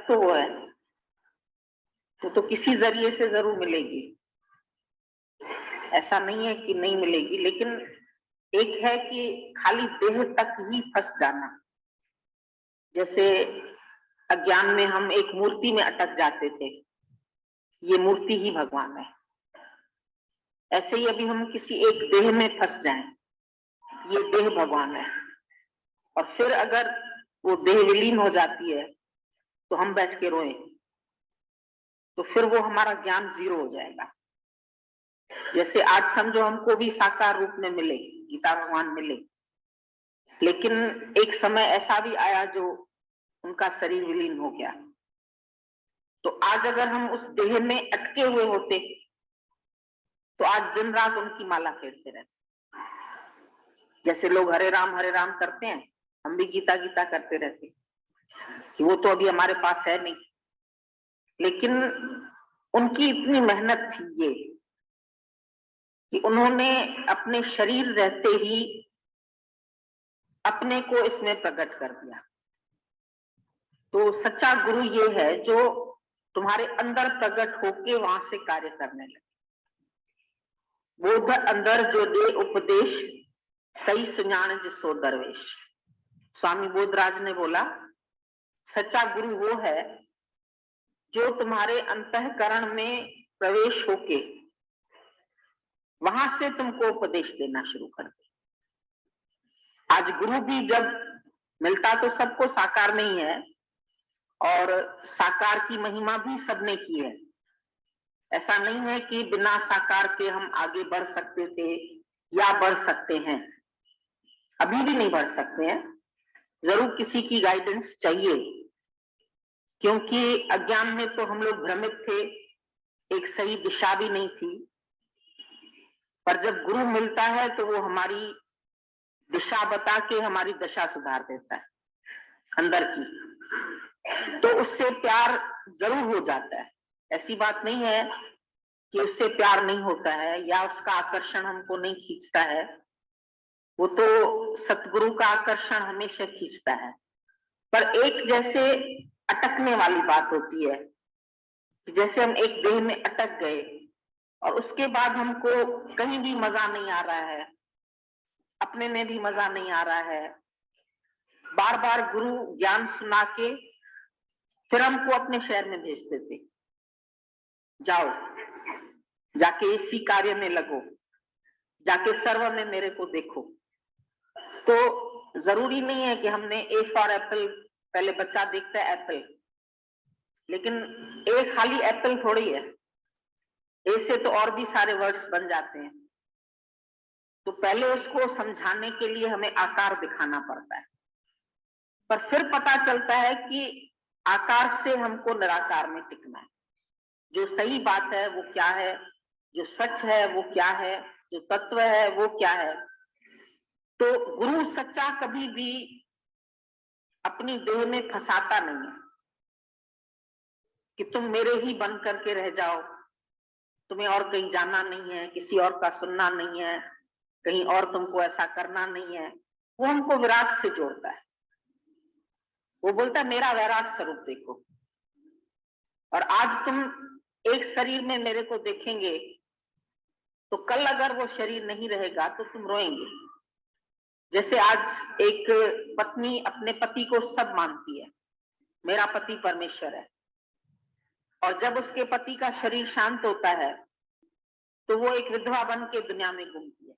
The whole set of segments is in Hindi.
तो वो है, तो किसी जरिए से जरूर मिलेगी, ऐसा नहीं है कि नहीं मिलेगी। लेकिन एक है कि खाली देह तक ही फंस जाना। जैसे अज्ञान में हम एक मूर्ति में अटक जाते थे, ये मूर्ति ही भगवान है। ऐसे ही अभी हम किसी एक देह में फंस जाएं, ये देह भगवान है, और फिर अगर वो देह विलीन हो जाती है तो हम बैठ के रोएं, तो फिर वो हमारा ज्ञान जीरो हो जाएगा। जैसे आज समझो हमको भी साकार रूप में मिले, गीता भगवान मिले, लेकिन एक समय ऐसा भी आया जो उनका शरीर विलीन हो गया। तो आज अगर हम उस देह में अटके हुए होते तो आज दिन रात उनकी माला फेरते रहते। जैसे लोग हरे राम करते हैं, हम भी गीता गीता करते रहते कि वो तो अभी हमारे पास है नहीं। लेकिन उनकी इतनी मेहनत थी ये कि उन्होंने अपने शरीर रहते ही अपने को इसमें प्रकट कर दिया। तो सच्चा गुरु ये है जो तुम्हारे अंदर प्रकट होके वहां से कार्य करने लगे। बोध अंदर जो दे उपदेश, सही सुजान जिसो दरवेश। स्वामी बोधराज ने बोला, सच्चा गुरु वो है जो तुम्हारे अंतःकरण में प्रवेश होके वहां से तुमको उपदेश देना शुरू कर दे। आज गुरु भी जब मिलता तो सबको साकार नहीं है, और साकार की महिमा भी सबने की है। ऐसा नहीं है कि बिना साकार के हम आगे बढ़ सकते थे या बढ़ सकते हैं, अभी भी नहीं बढ़ सकते हैं। जरूर किसी की गाइडेंस चाहिए, क्योंकि अज्ञान में तो हम लोग भ्रमित थे, एक सही दिशा भी नहीं थी। पर जब गुरु मिलता है तो वो हमारी दिशा बता के हमारी दशा सुधार देता है अंदर की। तो उससे प्यार जरूर हो जाता है। ऐसी बात नहीं है कि उससे प्यार नहीं होता है या उसका आकर्षण हमको नहीं खींचता है। वो तो सतगुरु का आकर्षण हमेशा खींचता है। पर एक जैसे अटकने वाली बात होती है कि जैसे हम एक देह में अटक गए और उसके बाद हमको कहीं भी मजा नहीं आ रहा है, अपने में भी मजा नहीं आ रहा है। बार बार गुरु ज्ञान सुना के फिर हमको अपने शहर में भेजते थे, जाओ जाके इसी कार्य में लगो, जाके सर्व में मेरे को देखो। तो जरूरी नहीं है कि हमने ए फॉर एप्पल, पहले बच्चा देखता है एप्पल, लेकिन ए खाली एप्पल थोड़ी है, ए से तो और भी सारे वर्ड्स बन जाते हैं। तो पहले उसको समझाने के लिए हमें आकार दिखाना पड़ता है, पर फिर पता चलता है कि आकार से हमको निराकार में टिकना है। जो सही बात है वो क्या है, जो सच है वो क्या है, जो तत्व है वो क्या है। तो गुरु सच्चा कभी भी अपनी देह में फंसाता नहीं है कि तुम मेरे ही बन करके रह जाओ, तुम्हें और कहीं जाना नहीं है, किसी और का सुनना नहीं है, कहीं और तुमको ऐसा करना नहीं है। वो हमको विराट से जोड़ता है। वो बोलता है मेरा वैराट स्वरूप देखो। और आज तुम एक शरीर में मेरे को देखेंगे तो कल अगर वो शरीर नहीं रहेगा तो तुम रोएंगे। जैसे आज एक पत्नी अपने पति को सब मानती है, मेरा पति परमेश्वर है, और जब उसके पति का शरीर शांत होता है तो वो एक विधवा बन के दुनिया में घूमती है।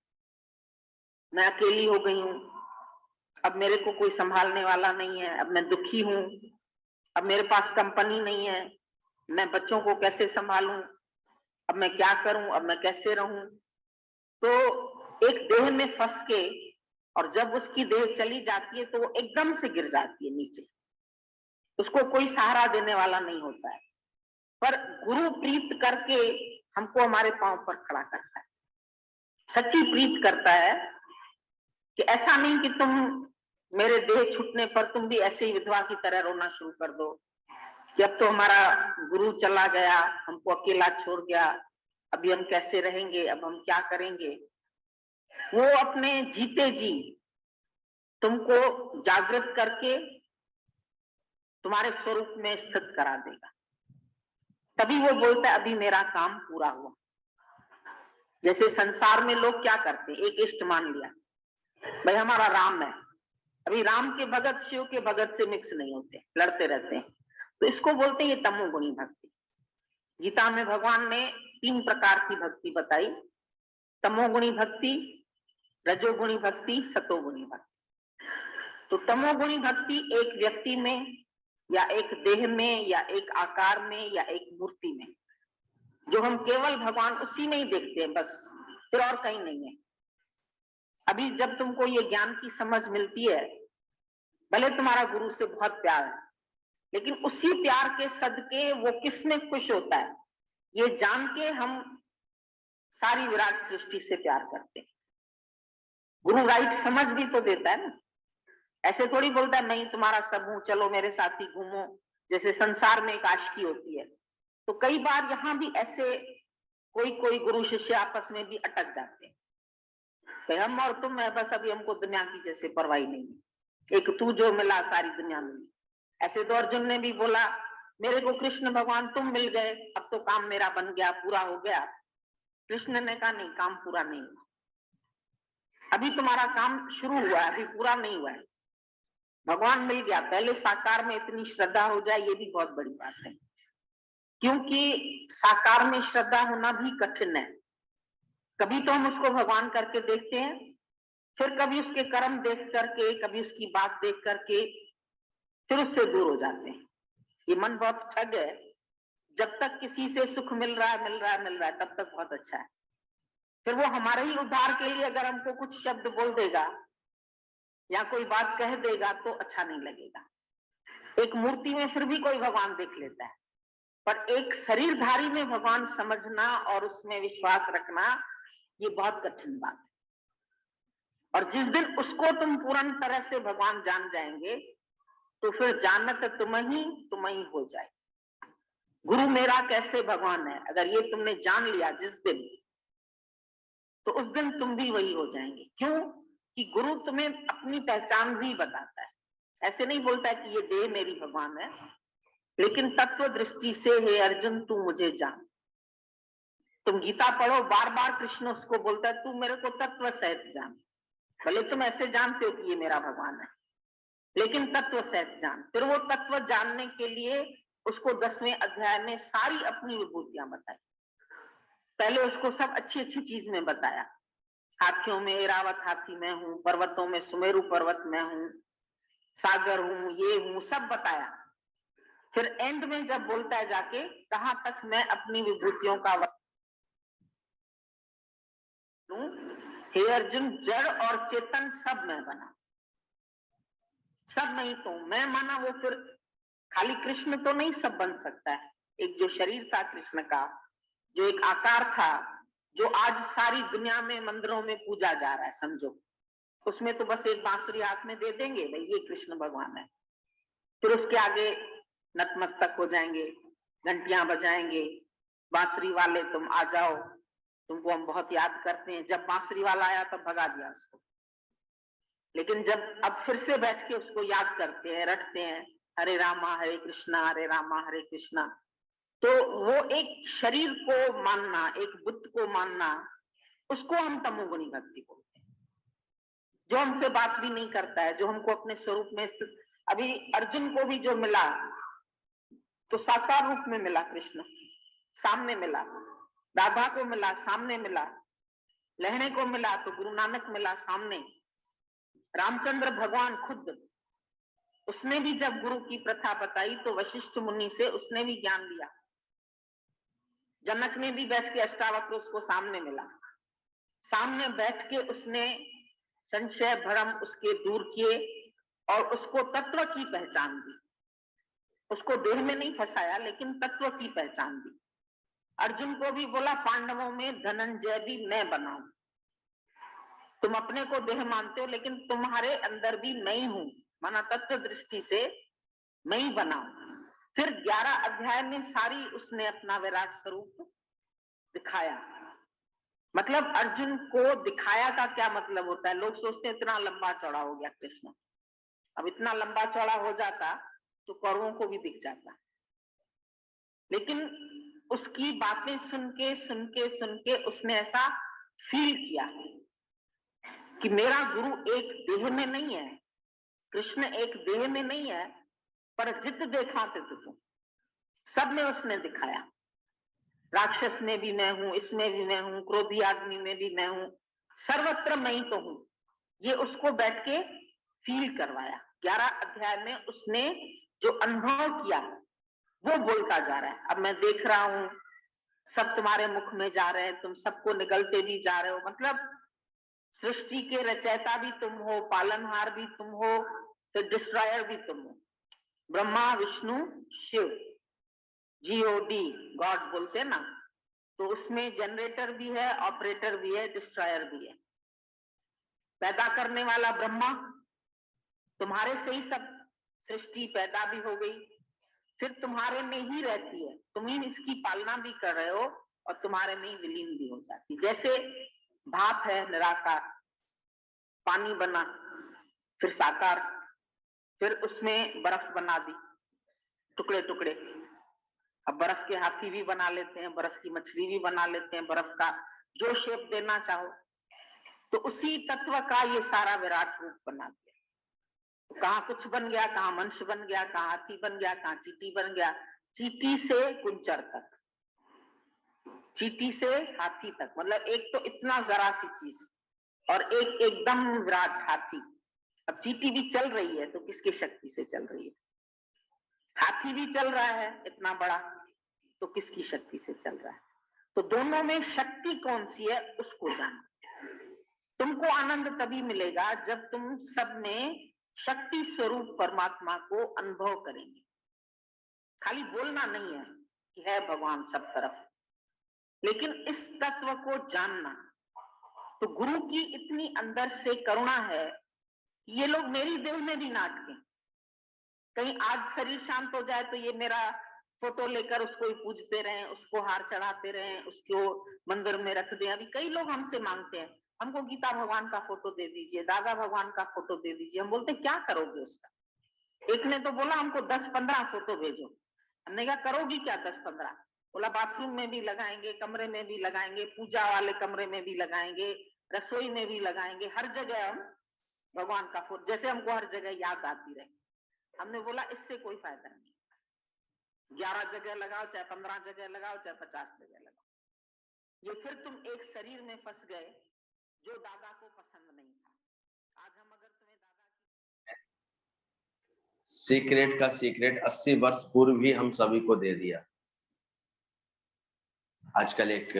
मैं अकेली हो गई हूं, अब मेरे को कोई संभालने वाला नहीं है, अब मैं दुखी हूं, अब मेरे पास कंपनी नहीं है, मैं बच्चों को कैसे संभालूं, अब मैं क्या करूं, अब मैं कैसे रहूं। तो एक देह में फंस के, और जब उसकी देह चली जाती है तो वो एकदम से गिर जाती है नीचे, उसको कोई सहारा देने वाला नहीं होता है। पर गुरु प्रीत करके हमको हमारे पांव पर खड़ा करता है, सच्ची प्रीत करता है। कि ऐसा नहीं कि तुम मेरे देह छूटने पर तुम भी ऐसे ही विधवा की तरह रोना शुरू कर दो कि अब तो हमारा गुरु चला गया, हमको अकेला छोड़ गया, अभी हम कैसे रहेंगे, अब हम क्या करेंगे। वो अपने जीते जी तुमको जागृत करके तुम्हारे स्वरूप में स्थित करा देगा। तभी वो बोलता है अभी मेरा काम पूरा हुआ। जैसे संसार में लोग क्या करते हैं, एक इष्ट मान लिया, भाई हमारा राम है, अभी राम के भगत शिव के भगत से मिक्स नहीं होते, लड़ते रहते हैं, तो इसको बोलते हैं ये तमोगुणी भक्ति। गीता में भगवान ने 3 प्रकार की भक्ति बताई, तमोगुणी भक्ति, रजोगुणी भक्ति, सतोगुणी भक्ति। तो तमोगुणी भक्ति एक व्यक्ति में या एक देह में या एक आकार में या एक मूर्ति में, जो हम केवल भगवान उसी में ही देखते हैं बस, फिर और कहीं नहीं है। अभी जब तुमको ये ज्ञान की समझ मिलती है, भले तुम्हारा गुरु से बहुत प्यार है, लेकिन उसी प्यार के सदके वो किसमें खुश होता है, ये जान के हम सारी विराट सृष्टि से प्यार करते हैं। गुरु राइट समझ भी तो देता है ना, ऐसे थोड़ी बोलता है मैं ही तुम्हारा सब हूं, चलो मेरे साथ ही घूमो, जैसे संसार में एक आशिकी होती है। तो कई बार यहाँ भी ऐसे कोई कोई गुरु शिष्य आपस में भी अटक जाते हैं, भाई हम और तुम है बस, अभी हमको दुनिया की जैसे परवाह नहीं है, एक तू जो मिला सारी दुनिया मिली। ऐसे तो अर्जुन ने भी बोला मेरे को कृष्ण भगवान तुम मिल गए, अब तो काम मेरा बन गया, पूरा हो गया। कृष्ण ने कहा नहीं, काम पूरा नहीं हुआ, अभी तुम्हारा काम शुरू हुआ है, अभी पूरा नहीं हुआ है। भगवान मिल गया, पहले साकार में इतनी श्रद्धा हो जाए ये भी बहुत बड़ी बात है, क्योंकि साकार में श्रद्धा होना भी कठिन है। कभी तो हम उसको भगवान करके देखते हैं, फिर कभी उसके कर्म देख करके, कभी उसकी बात देख करके फिर उससे दूर हो जाते हैं। ये मन बहुत ठग है, जब तक किसी से सुख मिल रहा है मिल रहा है मिल रहा है तब तक बहुत अच्छा है, फिर वो हमारे ही उद्धार के लिए अगर हमको कुछ शब्द बोल देगा या कोई बात कह देगा तो अच्छा नहीं लगेगा। एक मूर्ति में फिर भी कोई भगवान देख लेता है, पर एक शरीरधारी में भगवान समझना और उसमें विश्वास रखना ये बहुत कठिन बात है। और जिस दिन उसको तुम पूर्ण तरह से भगवान जान जाएंगे तो फिर जानत तुम ही हो जाए। गुरु मेरा कैसे भगवान है, अगर ये तुमने जान लिया जिस दिन, तो उस दिन तुम भी वही हो जाएंगे। क्यों कि गुरु तुम्हें अपनी पहचान भी बताता है, ऐसे नहीं बोलता है कि ये देह मेरी भगवान है, लेकिन तत्व दृष्टि से हे अर्जुन तू मुझे जान। तुम गीता पढ़ो, बार बार कृष्ण उसको बोलता है तू मेरे को तत्व सहित जान, भले तुम ऐसे जानते हो कि ये मेरा भगवान है, लेकिन तत्व सहित जान। फिर वो तत्व जानने के लिए उसको 10वें अध्याय में सारी अपनी विभूतियां बताई। पहले उसको सब अच्छी अच्छी चीज में बताया, हाथियों में एरावत हाथी मैं हूं, पर्वतों में सुमेरु पर्वत मैं हूं, सागर हूं, ये हूं, सब बताया। फिर एंड में जब बोलता है जाके, कहां तक मैं अपनी विभूतियों का हे अर्जुन, जड़ और चेतन सब मैं बना, सब नहीं तो मैं माना। वो फिर खाली कृष्ण तो नहीं सब बन सकता है, एक जो शरीर था कृष्ण का, जो एक आकार था, जो आज सारी दुनिया में मंदिरों में पूजा जा रहा है, समझो उसमें तो बस एक बांसुरी हाथ में दे देंगे भाई ये कृष्ण भगवान है, फिर उसके आगे नतमस्तक हो जाएंगे, घंटियां बजाएंगे, बांसुरी वाले तुम आ जाओ, तुमको हम बहुत याद करते हैं। जब बांसुरी वाला आया तब भगा दिया उसको, लेकिन जब अब फिर से बैठ के उसको याद करते हैं, रटते हैं, हरे रामा हरे कृष्णा हरे रामा हरे कृष्णा, तो वो एक शरीर को मानना, एक बुद्ध को मानना, उसको हम तमोगुणी भक्ति बोलते हैं। जो हमसे बात भी नहीं करता है, जो हमको अपने स्वरूप में स्थित, अभी अर्जुन को भी जो मिला तो साकार रूप में मिला, कृष्ण सामने मिला, राधा को मिला सामने मिला, लहणे को मिला तो गुरु नानक मिला सामने, रामचंद्र भगवान खुद, उसने भी जब गुरु की प्रथा बताई तो वशिष्ठ मुनि से उसने भी ज्ञान लिया। जनक ने भी बैठ के अष्टावक्र उसको सामने मिला, सामने बैठ के उसने संशय भ्रम उसके दूर किए और उसको तत्व की पहचान दी। उसको देह में नहीं फंसाया, लेकिन तत्व की पहचान दी। अर्जुन को भी बोला पांडवों में धनंजय भी मैं बनाऊं, तुम अपने को देह मानते हो लेकिन तुम्हारे अंदर भी मैं ही हूं, माना तत्व दृष्टि से मैं ही बनाऊं। फिर 11 अध्याय में सारी उसने अपना विराट स्वरूप दिखाया। मतलब अर्जुन को दिखाया का क्या मतलब होता है, लोग सोचते हैं इतना लंबा चौड़ा हो गया कृष्ण, अब इतना लंबा चौड़ा हो जाता तो कौरवों को भी दिख जाता। लेकिन उसकी बातें सुन के उसने ऐसा फील किया कि मेरा गुरु एक देह में नहीं है, कृष्ण एक देह में नहीं है, पर जित देखा तित तुम, सब में उसने दिखाया। राक्षस में भी मैं हूं, इसमें भी मैं हूं, क्रोधी आदमी में भी मैं हूं, सर्वत्र मैं ही तो हूं। ये उसको बैठ के फील करवाया। 11 अध्याय में उसने जो अनुभव किया वो बोलता जा रहा है। अब मैं देख रहा हूं सब तुम्हारे मुख में जा रहे हैं, तुम सबको निगलते भी जा रहे हो, मतलब सृष्टि के रचयिता भी तुम हो, पालनहार भी तुम हो, तो डिस्ट्रॉयर भी तुम हो। ब्रह्मा विष्णु शिव, जीओडी गॉड बोलते हैं ना, तो उसमें जनरेटर भी है, ऑपरेटर भी है, डिस्ट्रॉयर भी है। पैदा करने वाला ब्रह्मा, तुम्हारे से ही सब सृष्टि पैदा भी हो गई, फिर तुम्हारे में ही रहती है, तुम ही इसकी पालना भी कर रहे हो और तुम्हारे में ही विलीन भी हो जाती। जैसे भाप है निराकार, पानी बना, फिर साकार, फिर उसमें बर्फ बना दी टुकड़े टुकड़े। अब बर्फ के हाथी भी बना लेते हैं, बर्फ की मछली भी बना लेते हैं, बर्फ का जो शेप देना चाहो, तो उसी तत्व का ये सारा विराट रूप बना दिया। तो कहाँ कुछ बन गया, कहाँ मनुष्य बन गया, कहाँ हाथी बन गया, कहाँ चींटी बन गया, चींटी से कुंचर तक, चींटी से हाथी तक, मतलब एक तो इतना जरा सी चीज और एक एकदम विराट हाथी। अब चींटी भी चल रही है तो किसकी शक्ति से चल रही है? हाथी भी चल रहा है इतना बड़ा, तो किसकी शक्ति से चल रहा है? तो दोनों में शक्ति कौन सी है उसको जानो। तुमको आनंद तभी मिलेगा जब तुम सब में शक्ति स्वरूप परमात्मा को अनुभव करेंगे। खाली बोलना नहीं है कि है भगवान सब तरफ, लेकिन इस तत्व को जानना। तो गुरु की इतनी अंदर से करुणा है कि ये लोग मेरी देह में भी नाटके, कहीं आज शरीर शांत हो जाए तो ये मेरा फोटो लेकर उसको ही पूजते रहे, उसको हार चढ़ाते रहे, उसको मंदिर में रख दें। अभी कई लोग हमसे मांगते हैं, हमको गीता भगवान का फोटो दे दीजिए, दादा भगवान का फोटो दे दीजिए। हम बोलते क्या करोगे उसका? एक ने तो बोला हमको 10-15 फोटो भेजो। हमने कहा करोगी क्या 10-15? बोला बाथरूम में भी लगाएंगे, कमरे में भी लगाएंगे, पूजा वाले कमरे में भी लगाएंगे, रसोई में भी लगाएंगे, हर जगह हम भगवान का फोटो, जैसे हमको हर जगह याद आती रहे। हमने बोला इससे कोई फायदा नहीं, 11 जगह लगाओ, चाहे 15 जगह लगाओ, चाहे 50 जगह लगाओ, ये फिर तुम एक शरीर में फंस गए जो दादा को पसंद नहीं था। आज हम अगर तुम्हें दादा की सीक्रेट का सीक्रेट 80 वर्ष पूर्व ही हम सभी को दे दिया। आजकल एक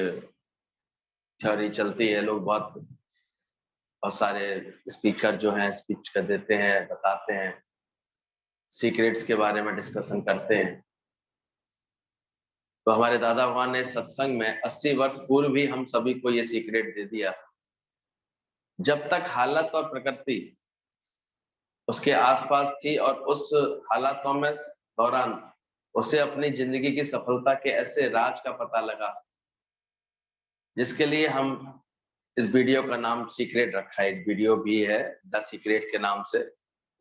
थ्योरी चलती है, लोग बहुत सारे स्पीकर जो हैं स्पीच कर देते हैं, बताते हैं, सीक्रेट्स के बारे में डिस्कशन करते हैं। तो हमारे दादा भगवान ने सत्संग में 80 वर्ष पूर्व भी हम सभी को ये सीक्रेट दे दिया। जब तक हालत और प्रकृति उसके आसपास थी और उस हालातों में दौरान उसे अपनी जिंदगी की सफलता के ऐसे राज का पता लगा, जिसके लिए हम इस वीडियो का नाम सीक्रेट रखा है। एक वीडियो भी है द सीक्रेट के नाम से,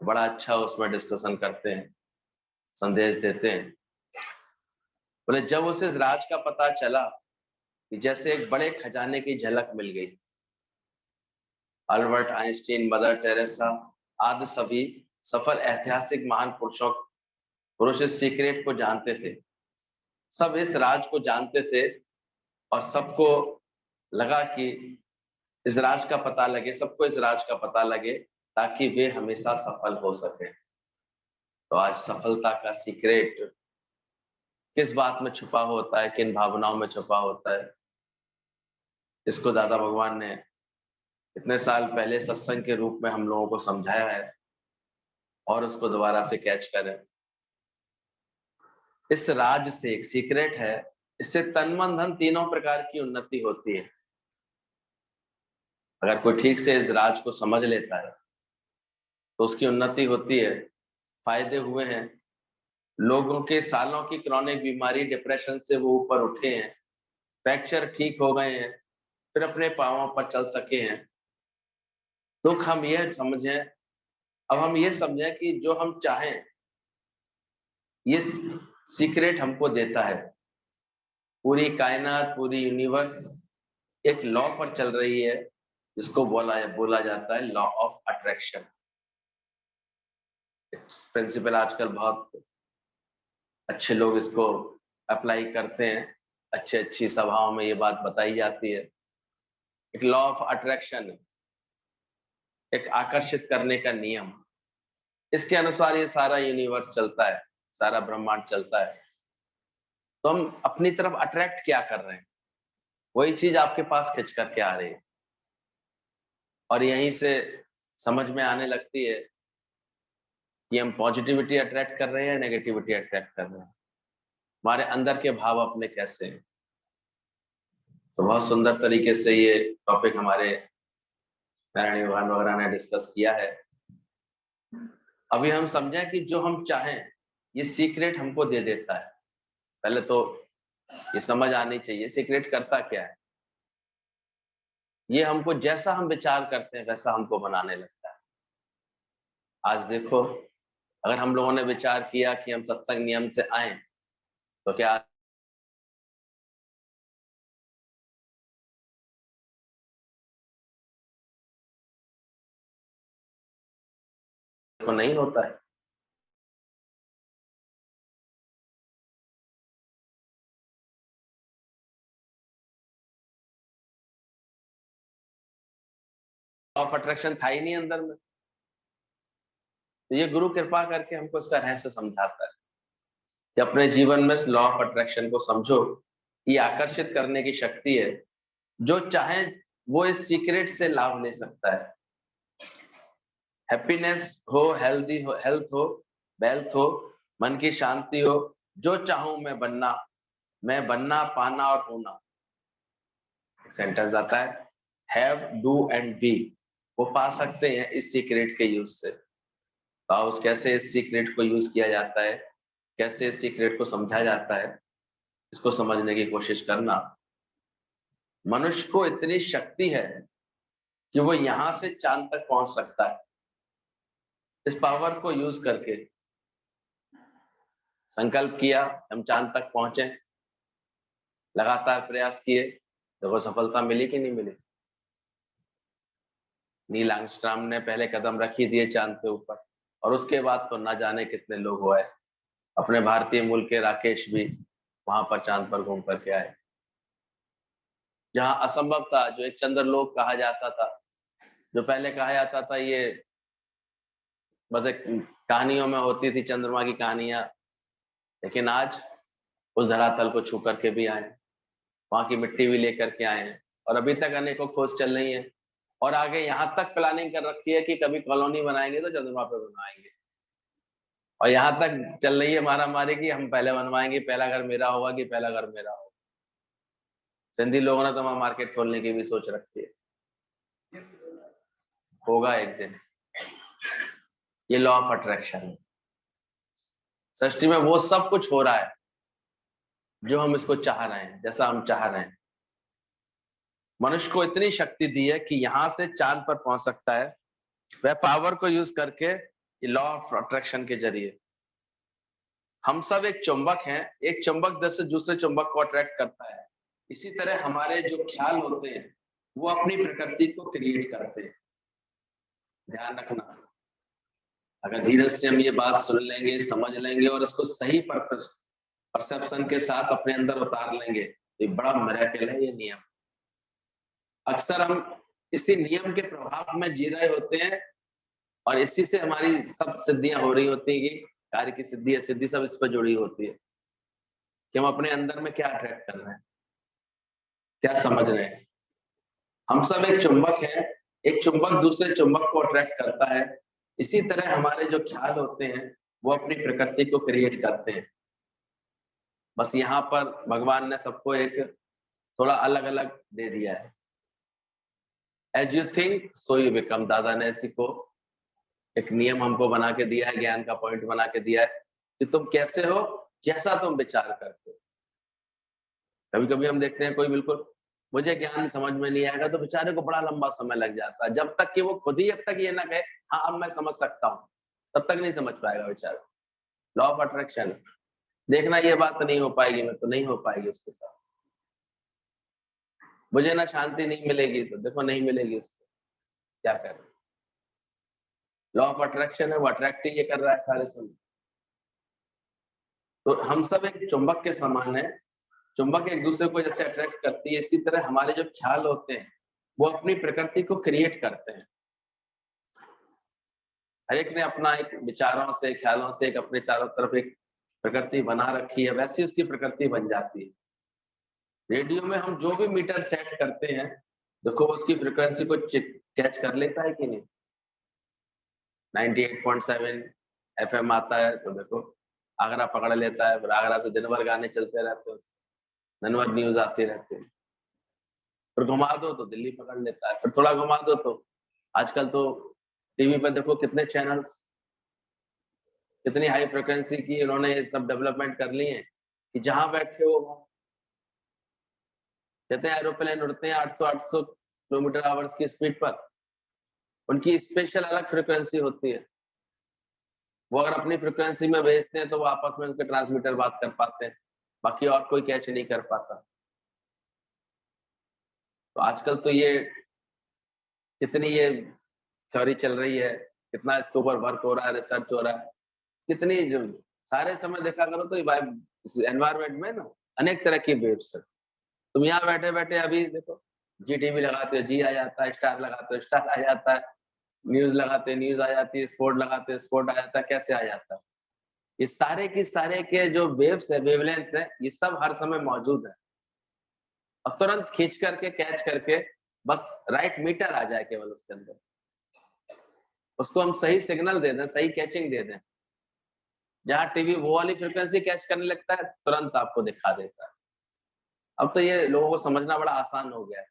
बड़ा अच्छा उसमें डिस्कशन करते हैं, संदेश देते हैं। बोले जब उसे इस राज का पता चला कि जैसे एक बड़े खजाने की झलक मिल गई, अल्बर्ट आइंस्टीन, मदर टेरेसा आदि सभी सफल ऐतिहासिक महान पुरुष इस सीक्रेट को जानते थे, सब इस राज को जानते थे और सबको लगा कि इस राज का पता लगे, सबको इस राज का पता लगे ताकि वे हमेशा सफल हो सके। तो आज सफलता का सीक्रेट किस बात में छुपा होता है, किन भावनाओं में छुपा होता है, इसको दादा भगवान ने इतने साल पहले सत्संग के रूप में हम लोगों को समझाया है और उसको दोबारा से कैच करें। इस राज से एक सीक्रेट है, इससे तन मन धन तीनों प्रकार की उन्नति होती है। अगर कोई ठीक से इस राज को समझ लेता है तो उसकी उन्नति होती है। फायदे हुए हैं, लोगों के सालों की क्रॉनिक बीमारी डिप्रेशन से वो ऊपर उठे हैं, फ्रैक्चर ठीक हो गए हैं, फिर अपने पांवों पर चल सके हैं। दुख हम ये समझें, अब हम ये समझें कि जो हम चाहें ये सीक्रेट हमको देता है। पूरी कायनात, पूरी यूनिवर्स एक लॉ पर चल रही है, जिसको बोला जाता है लॉ ऑफ अट्रैक्शन। प्रिंसिपल आजकल बहुत अच्छे लोग इसको अप्लाई करते हैं, अच्छी सभाओं में ये बात बताई जाती है। एक लॉ ऑफ अट्रैक्शन, एक आकर्षित करने का नियम, इसके अनुसार ये सारा यूनिवर्स चलता है, सारा ब्रह्मांड चलता है। तो हम अपनी तरफ अट्रैक्ट क्या कर रहे हैं, वही चीज आपके पास खिंच करके आ रही है। और यहीं से समझ में आने लगती है कि हम पॉजिटिविटी अट्रैक्ट कर रहे हैं, नेगेटिविटी अट्रैक्ट कर रहे हैं, हमारे अंदर के भाव अपने कैसे हैं। तो बहुत सुंदर तरीके से ये टॉपिक हमारे नारायण भगवान वगैरह ने डिस्कस किया है। अभी हम समझें कि जो हम चाहें ये सीक्रेट हमको दे देता है। पहले तो ये समझ आनी चाहिए सीक्रेट करता क्या है। ये हमको जैसा हम विचार करते हैं वैसा हमको बनाने लगता है। आज देखो, अगर हम लोगों ने विचार किया कि हम सत्संग नियम से आए, तो क्या तो नहीं होता है? ऑफ अट्रैक्शन था ही नहीं अंदर में। तो ये गुरु कृपा करके हमको इसका रहस्य समझाता है कि अपने जीवन में लॉ ऑफ अट्रैक्शन को समझो। ये आकर्षित करने की शक्ति है, जो चाहे वो इस सीक्रेट से लाभ ले सकता है। हैप्पीनेस हो, हेल्दी हो, हेल्थ हो, वेल्थ हो, मन की शांति हो, जो चाहूं मैं बनना, पाना और होना। सेंटेंस आता है, हैव, डू एंड बी, वो पा सकते हैं इस सीक्रेट के यूज से। तो कैसे इस सीक्रेट को यूज किया जाता है, कैसे इस सीक्रेट को समझा जाता है, इसको समझने की कोशिश करना। मनुष्य को इतनी शक्ति है कि वो यहां से चांद तक पहुंच सकता है। इस पावर को यूज करके संकल्प किया, हम चांद तक पहुंचे, लगातार प्रयास किए, देखो सफलता मिली कि नहीं मिली। नील आर्मस्ट्रांग ने पहले कदम रख ही दिए चांद के ऊपर, और उसके बाद तो ना जाने कितने लोग हुए। अपने भारतीय मूल के राकेश भी वहां पर चांद पर घूम करके आए। जहां असंभव था, जो एक चंद्रलोक कहा जाता था, जो पहले कहा जाता था ये मतलब कहानियों में होती थी चंद्रमा की कहानियां, लेकिन आज उस धरातल को छू करके भी आए, वहां की मिट्टी भी लेकर के आए हैं, और अभी तक अनेकों खोज चल रही है। और आगे यहाँ तक प्लानिंग कर रखी है कि कभी कॉलोनी बनाएंगे तो चंद्रमा पे बनवाएंगे। और यहाँ तक चल रही है मारामारी की हम पहले बनवाएंगे, पहला घर मेरा होगा कि पहला घर मेरा होगा। सिंधी लोगों ने तो वहां मार्केट खोलने की भी सोच रखी है। होगा एक दिन। ये लॉ ऑफ अट्रैक्शन है। सृष्टि में वो सब कुछ हो रहा है जो हम इसको चाह रहे हैं, जैसा हम चाह रहे हैं। मनुष्य को इतनी शक्ति दी है कि यहां से चांद पर पहुंच सकता है, वह पावर को यूज करके, ये लॉ ऑफ अट्रैक्शन के जरिए। हम सब एक चुंबक हैं, एक चुंबक दूसरे चुंबक को अट्रैक्ट करता है। इसी तरह हमारे जो ख्याल होते हैं वो अपनी प्रकृति को क्रिएट करते हैं। ध्यान रखना, अगर धीरज से हम ये बात सुन लेंगे, समझ लेंगे और इसको सही परसेप्शन के साथ अपने अंदर उतार लेंगे, तो ये बड़ा मिरेकल है ये नियम। अक्सर हम इसी नियम के प्रभाव में जी रहे होते हैं, और इसी से हमारी सब सिद्धियां हो रही होती है। कार्य की सिद्धि असिद्धि सब इस पर जुड़ी होती है कि हम अपने अंदर में क्या अट्रैक्ट कर रहे हैं, क्या समझ रहे हैं। हम सब एक चुंबक है, एक चुंबक दूसरे चुंबक को अट्रैक्ट करता है। इसी तरह हमारे जो ख्याल होते हैं वो अपनी प्रकृति को क्रिएट करते हैं। बस यहाँ पर भगवान ने सबको एक थोड़ा अलग अलग दे दिया है। As you think so you become, दादा ने इसी को एक नियम हमको बना के दिया है, ज्ञान का पॉइंट बना के दिया है कि तुम कैसे हो, जैसा तुम विचार करते हो। कभी कभी हम देखते हैं कोई बिल्कुल मुझे ज्ञान समझ में नहीं आएगा, तो बेचारे को बड़ा लंबा समय लग जाता है, जब तक कि वो खुद ही अब तक ये ना कहे हाँ अब मैं समझ सकता हूँ, तब तक नहीं समझ पाएगा बेचारा। लॉ ऑफ अट्रैक्शन, देखना ये बात नहीं हो पाएगी, मैं तो नहीं हो पाएगी उसके साथ। मुझे ना शांति नहीं मिलेगी, तो देखो नहीं मिलेगी उसको, क्या करें। लॉ ऑफ अट्रैक्शन है, वो अट्रैक्ट ही ये कर रहा है सारे समय। तो हम सब एक चुंबक के समान है, चुंबक एक दूसरे को जैसे अट्रैक्ट करती है, इसी तरह हमारे जो ख्याल होते हैं वो अपनी प्रकृति को क्रिएट करते हैं। हर एक ने अपना एक विचारों से, ख्यालों से एक अपने चारों तरफ एक प्रकृति बना रखी है, वैसी उसकी प्रकृति बन जाती है। रेडियो में हम जो भी मीटर सेट करते हैं, देखो उसकी फ्रीक्वेंसी को कैच कर लेता है कि नहीं। 98.7 FM आता है तो देखो आगरा पकड़ लेता है, फिर आगरा से दिन भर गाने चलते रहते हैं, दिन भर न्यूज आती रहती है। फिर घुमा दो तो दिल्ली पकड़ लेता है, फिर थोड़ा घुमा दो तो आजकल तो टीवी पर देखो कितने चैनल्स, कितनी हाई फ्रिक्वेंसी की इन्होंने ये सब डेवलपमेंट कर ली है कि जहां बैठे हो कहते हैं एरोप्लेन उड़ते हैं 800 किलोमीटर आवर्स की स्पीड पर, उनकी स्पेशल अलग फ्रिक्वेंसी होती है। वो अगर अपनी फ्रिक्वेंसी में भेजते हैं तो वो आपस में उनके ट्रांसमीटर बात कर पाते हैं, बाकी और कोई कैच नहीं कर पाता। तो आजकल तो ये कितनी ये थ्योरी चल रही है, कितना इसके ऊपर वर्क हो रहा है, रिसर्च हो रहा है, कितनी जो सारे समय देखा करो तो एनवायरमेंट में ना अनेक तरह की वेव्स है। तुम यहाँ बैठे बैठे अभी देखो जी टीवी लगाते हो जी आ जाता है, स्टार लगाते हो स्टार आ जाता है, न्यूज लगाते हैं न्यूज आ जाती है, स्पोर्ट लगाते हैं स्पोर्ट आ जाता है, कैसे आ जाता है। ये सारे की सारे के जो वेव्स है, वेवलेंथ्स है, ये सब हर समय मौजूद है। अब तुरंत खींच करके कैच करके बस राइट मीटर आ जाए केवल उसके अंदर, उसको हम सही सिग्नल दे दें, सही कैचिंग दे दें, जहाँ टीवी वो वाली फ्रिक्वेंसी कैच करने लगता है तुरंत आपको दिखा देता है। अब तो ये लोगों को समझना बड़ा आसान हो गया है,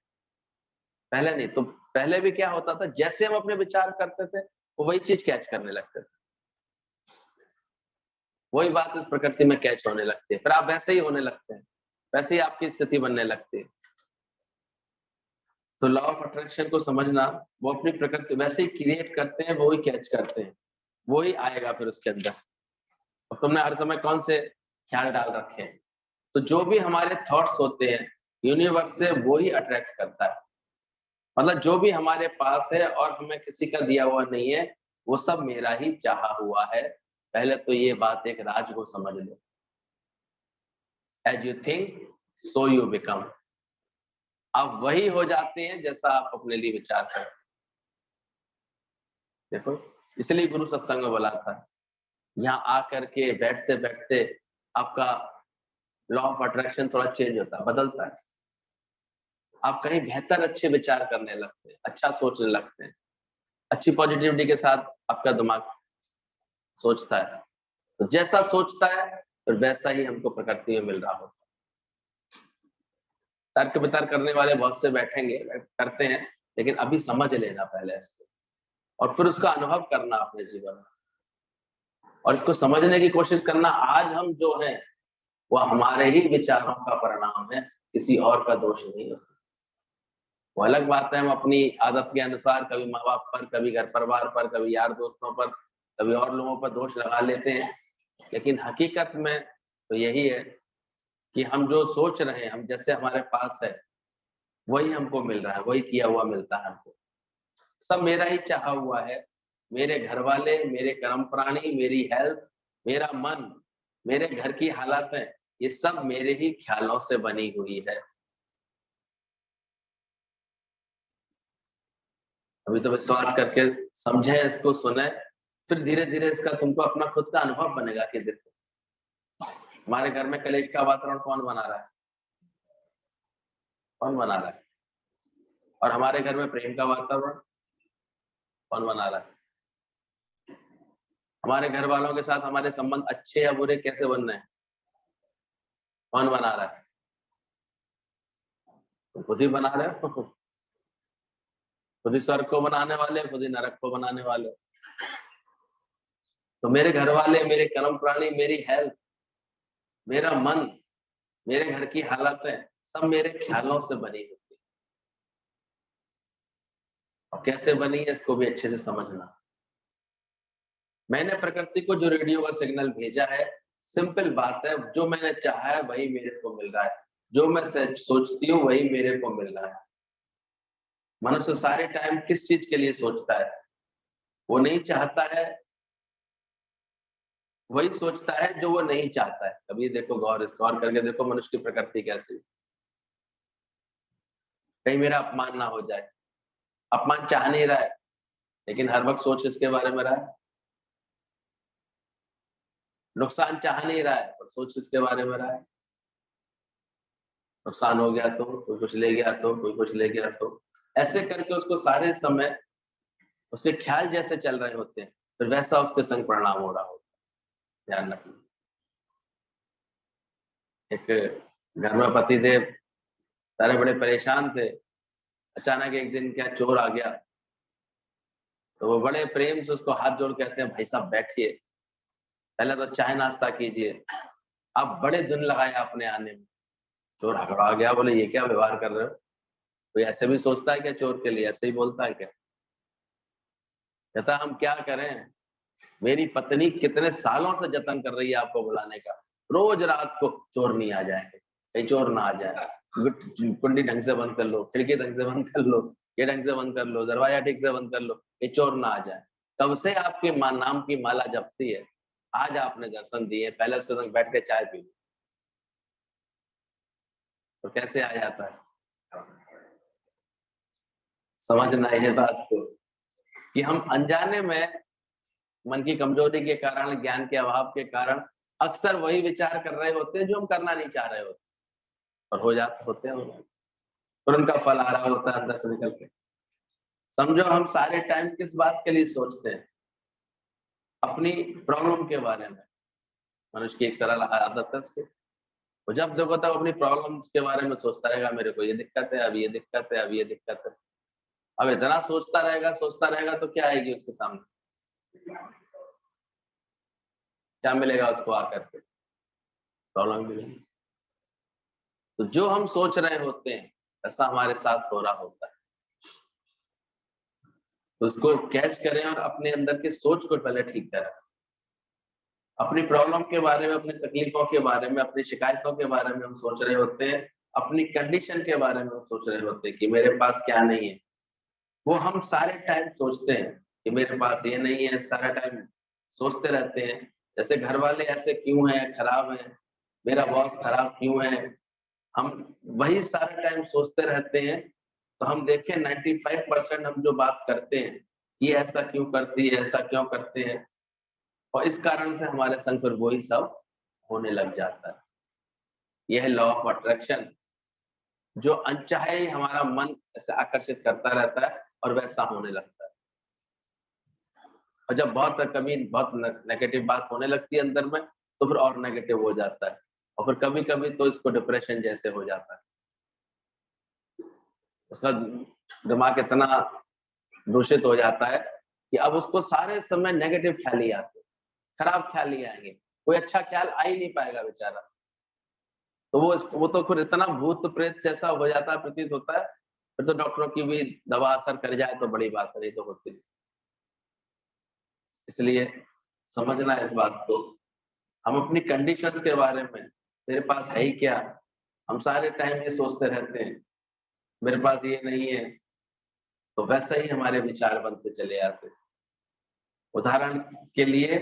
पहले नहीं। तो पहले भी क्या होता था, जैसे हम अपने विचार करते थे वो वही चीज कैच करने लगते थे, वही बात इस प्रकृति में कैच होने लगती है, फिर आप वैसे ही होने लगते हैं, वैसे ही आपकी स्थिति बनने लगती है। तो लॉ ऑफ अट्रैक्शन को समझना, वो अपनी प्रकृति वैसे ही क्रिएट करते हैं, वो ही कैच करते हैं, वो ही आएगा फिर उसके अंदर। अब तुमने हर समय कौन से ख्याल डाल रखे हैं, तो जो भी हमारे थॉट्स होते हैं यूनिवर्स से वो ही अट्रैक्ट करता है। मतलब जो भी हमारे पास है और हमें किसी का दिया हुआ नहीं है, वो सब मेरा ही चाहा हुआ है। पहले तो ये बात एक राज को समझ लो, as you think so you become. आप वही हो जाते हैं जैसा आप अपने लिए विचार करें। देखो इसलिए गुरु सत्संग में बोला था, यहाँ आकर के बैठते बैठते आपका लॉ ऑफ अट्रैक्शन थोड़ा चेंज होता है, बदलता है। आप कहीं बेहतर अच्छे विचार करने लगते हैं, अच्छा सोचने लगते हैं, अच्छी पॉजिटिविटी के साथ आपका दिमाग सोचता है। तो जैसा सोचता है तो वैसा ही हमको प्रकृति में मिल रहा होता है। तर्क वितर्क करने वाले बहुत से बैठेंगे, करते हैं, लेकिन अभी समझ लेना पहले इसको, और फिर उसका अनुभव करना अपने जीवन में, और इसको समझने की कोशिश करना। आज हम जो हैं वो हमारे ही विचारों का परिणाम है, किसी और का दोष नहीं है। वो अलग बात है, हम अपनी आदत के अनुसार कभी माँ बाप पर, कभी घर परिवार पर, कभी यार दोस्तों पर, कभी और लोगों पर दोष लगा लेते हैं, लेकिन हकीकत में तो यही है कि हम जो सोच रहे हैं, हम जैसे हमारे पास है वही हमको मिल रहा है, वही किया हुआ मिलता है हमको। सब मेरा ही चाहा हुआ है, मेरे घर वाले, मेरे कर्म प्राणी, मेरी हेल्थ, मेरा मन, मेरे घर की हालातें, ये सब मेरे ही ख्यालों से बनी हुई है। अभी तो विश्वास करके समझे, इसको सुने, फिर धीरे धीरे इसका तुमको अपना खुद का अनुभव बनेगा कि देखो हमारे घर में कलेश का वातावरण कौन बना रहा है, कौन बना रहा है, और हमारे घर में प्रेम का वातावरण कौन बना रहा है, हमारे घर वालों के साथ हमारे संबंध अच्छे या बुरे कैसे बनने हैं, कौन बना रहा है, तुम खुद ही बना रहे हो। खुद ही स्वर्ग को बनाने वाले, खुद ही नरक को बनाने वाले। तो मेरे घर वाले, मेरे कर्म प्राणी, मेरी हेल्थ, मेरा मन, मेरे घर की हालतें सब मेरे ख्यालों से बनी होती है। और कैसे बनी है इसको भी अच्छे से समझना। मैंने प्रकृति को जो रेडियो का सिग्नल भेजा है, सिंपल बात है, जो मैंने चाहा है वही मेरे को मिल रहा है, जो मैं सोचती हूँ वही मेरे को मिल रहा है। मनुष्य सारे टाइम किस चीज के लिए सोचता है? वो नहीं चाहता है, वही सोचता है जो वो नहीं चाहता है। कभी देखो, गौर करके देखो मनुष्य की प्रकृति कैसी। कहीं मेरा अपमान ना हो जाए, अपमान चाह नहीं रहा है, लेकिन हर वक्त सोच इसके बारे में रहा है। नुकसान चाह नहीं रहा है, पर सोच इसके बारे में रहा है। नुकसान हो गया तो, कोई कुछ ले गया तो, कोई कुछ ले गया तो, ऐसे करके उसको सारे समय उसके ख्याल जैसे चल रहे होते हैं, फिर वैसा उसके संग परिणाम हो रहा होता है। ध्यान रखना। एक घर में पतिदेव सारे बड़े परेशान थे। अचानक एक दिन क्या चोर आ गया, तो वो बड़े प्रेम से उसको हाथ जोड़ कहते हैं, भाई साहब बैठिए, पहले तो चाय नाश्ता कीजिए, आप बड़े दिन लगाए आपने आने में। चोर हकड़ा गया, बोले ये क्या व्यवहार कर रहे हो? कोई ऐसे भी सोचता है क्या चोर के लिए? ऐसे ही बोलता है क्या? कहता हम क्या करें, मेरी पत्नी कितने सालों से जतन कर रही है आपको बुलाने का, रोज रात को चोर नहीं आ जाएंगे, कहीं चोर ना आ जाए, कुंडी ढंग से बंद कर लो, खिड़की ढंग से बंद कर लो, ये ढंग से बंद कर लो, दरवाजा ठीक से बंद कर लो, ये चोर ना आ जाए। कब से आपके नाम की माला जपती है, आज आपने दर्शन दिए, पहले उसके संग बैठ के चाय पी, तो कैसे आ जाता है? समझना है बात को, कि हम अनजाने में मन की कमजोरी के कारण, ज्ञान के अभाव के कारण अक्सर वही विचार कर रहे होते हैं जो हम करना नहीं चाह रहे होते, और हो जाते होते हैं, और उनका फल आ रहा होता है अंदर से निकल के। समझो हम सारे टाइम किस बात के लिए सोचते हैं? अपनी प्रॉब्लम के बारे में। मनुष्य की एक सरल आदत है उसकी, वो जब देखो तब अपनी प्रॉब्लम के बारे में सोचता रहेगा, मेरे को ये दिक्कत है, अब ये दिक्कत है, अब ये दिक्कत है। अब इतना सोचता रहेगा तो क्या आएगी उसके सामने? क्या मिलेगा उसको आकर के? प्रॉब्लम मिलेगी। तो जो हम सोच रहे होते हैं ऐसा हमारे साथ हो रहा होता है, तो उसको कैच करें और अपने अंदर की सोच को पहले ठीक करें। अपनी प्रॉब्लम के बारे में, अपनी तकलीफों के बारे में, अपनी शिकायतों के बारे में हम सोच रहे होते हैं, अपनी कंडीशन के बारे में हम सोच रहे होते हैं कि मेरे पास क्या नहीं है। वो हम सारे टाइम सोचते हैं कि मेरे पास ये नहीं है, सारा टाइम सोचते रहते हैं। जैसे घर वाले ऐसे क्यों हैं, खराब हैं, मेरा बॉस खराब क्यों है, हम वही सारा टाइम सोचते रहते हैं। तो हम देखें 95% हम जो बात करते हैं, ये ऐसा क्यों करती है, ऐसा क्यों करते हैं, और इस कारण से हमारे संग फिर वही सब होने लग जाता है। यह है लॉ ऑफ अट्रैक्शन, जो अनचाहे ही हमारा मन ऐसे आकर्षित करता रहता है और वैसा होने लगता है। और जब बहुत नेगेटिव बात होने लगती है अंदर में, तो फिर और नेगेटिव हो जाता है, और फिर कभी-कभी तो इसको डिप्रेशन जैसे हो जाता है। उसका दिमाग इतना दूषित हो जाता है कि अब उसको सारे समय नेगेटिव ख्याल ही आते हैं, खराब ख्याल ही आएंगे, कोई अच्छा ख्याल आ ही नहीं पाएगा बेचारा। तो वो तो फिर इतना भूत प्रेत जैसा हो जाता है, प्रतीत होता है, फिर तो डॉक्टरों की भी दवा असर कर जाए तो बड़ी बात है, नहीं तो होती नहीं। इसलिए समझना इस बात को, हम अपनी कंडीशंस के बारे में, मेरे पास है ही क्या, हम सारे टाइम ये सोचते रहते हैं, मेरे पास ये नहीं है, तो वैसा ही हमारे विचार बनते चले आते हैं। उदाहरण के लिए,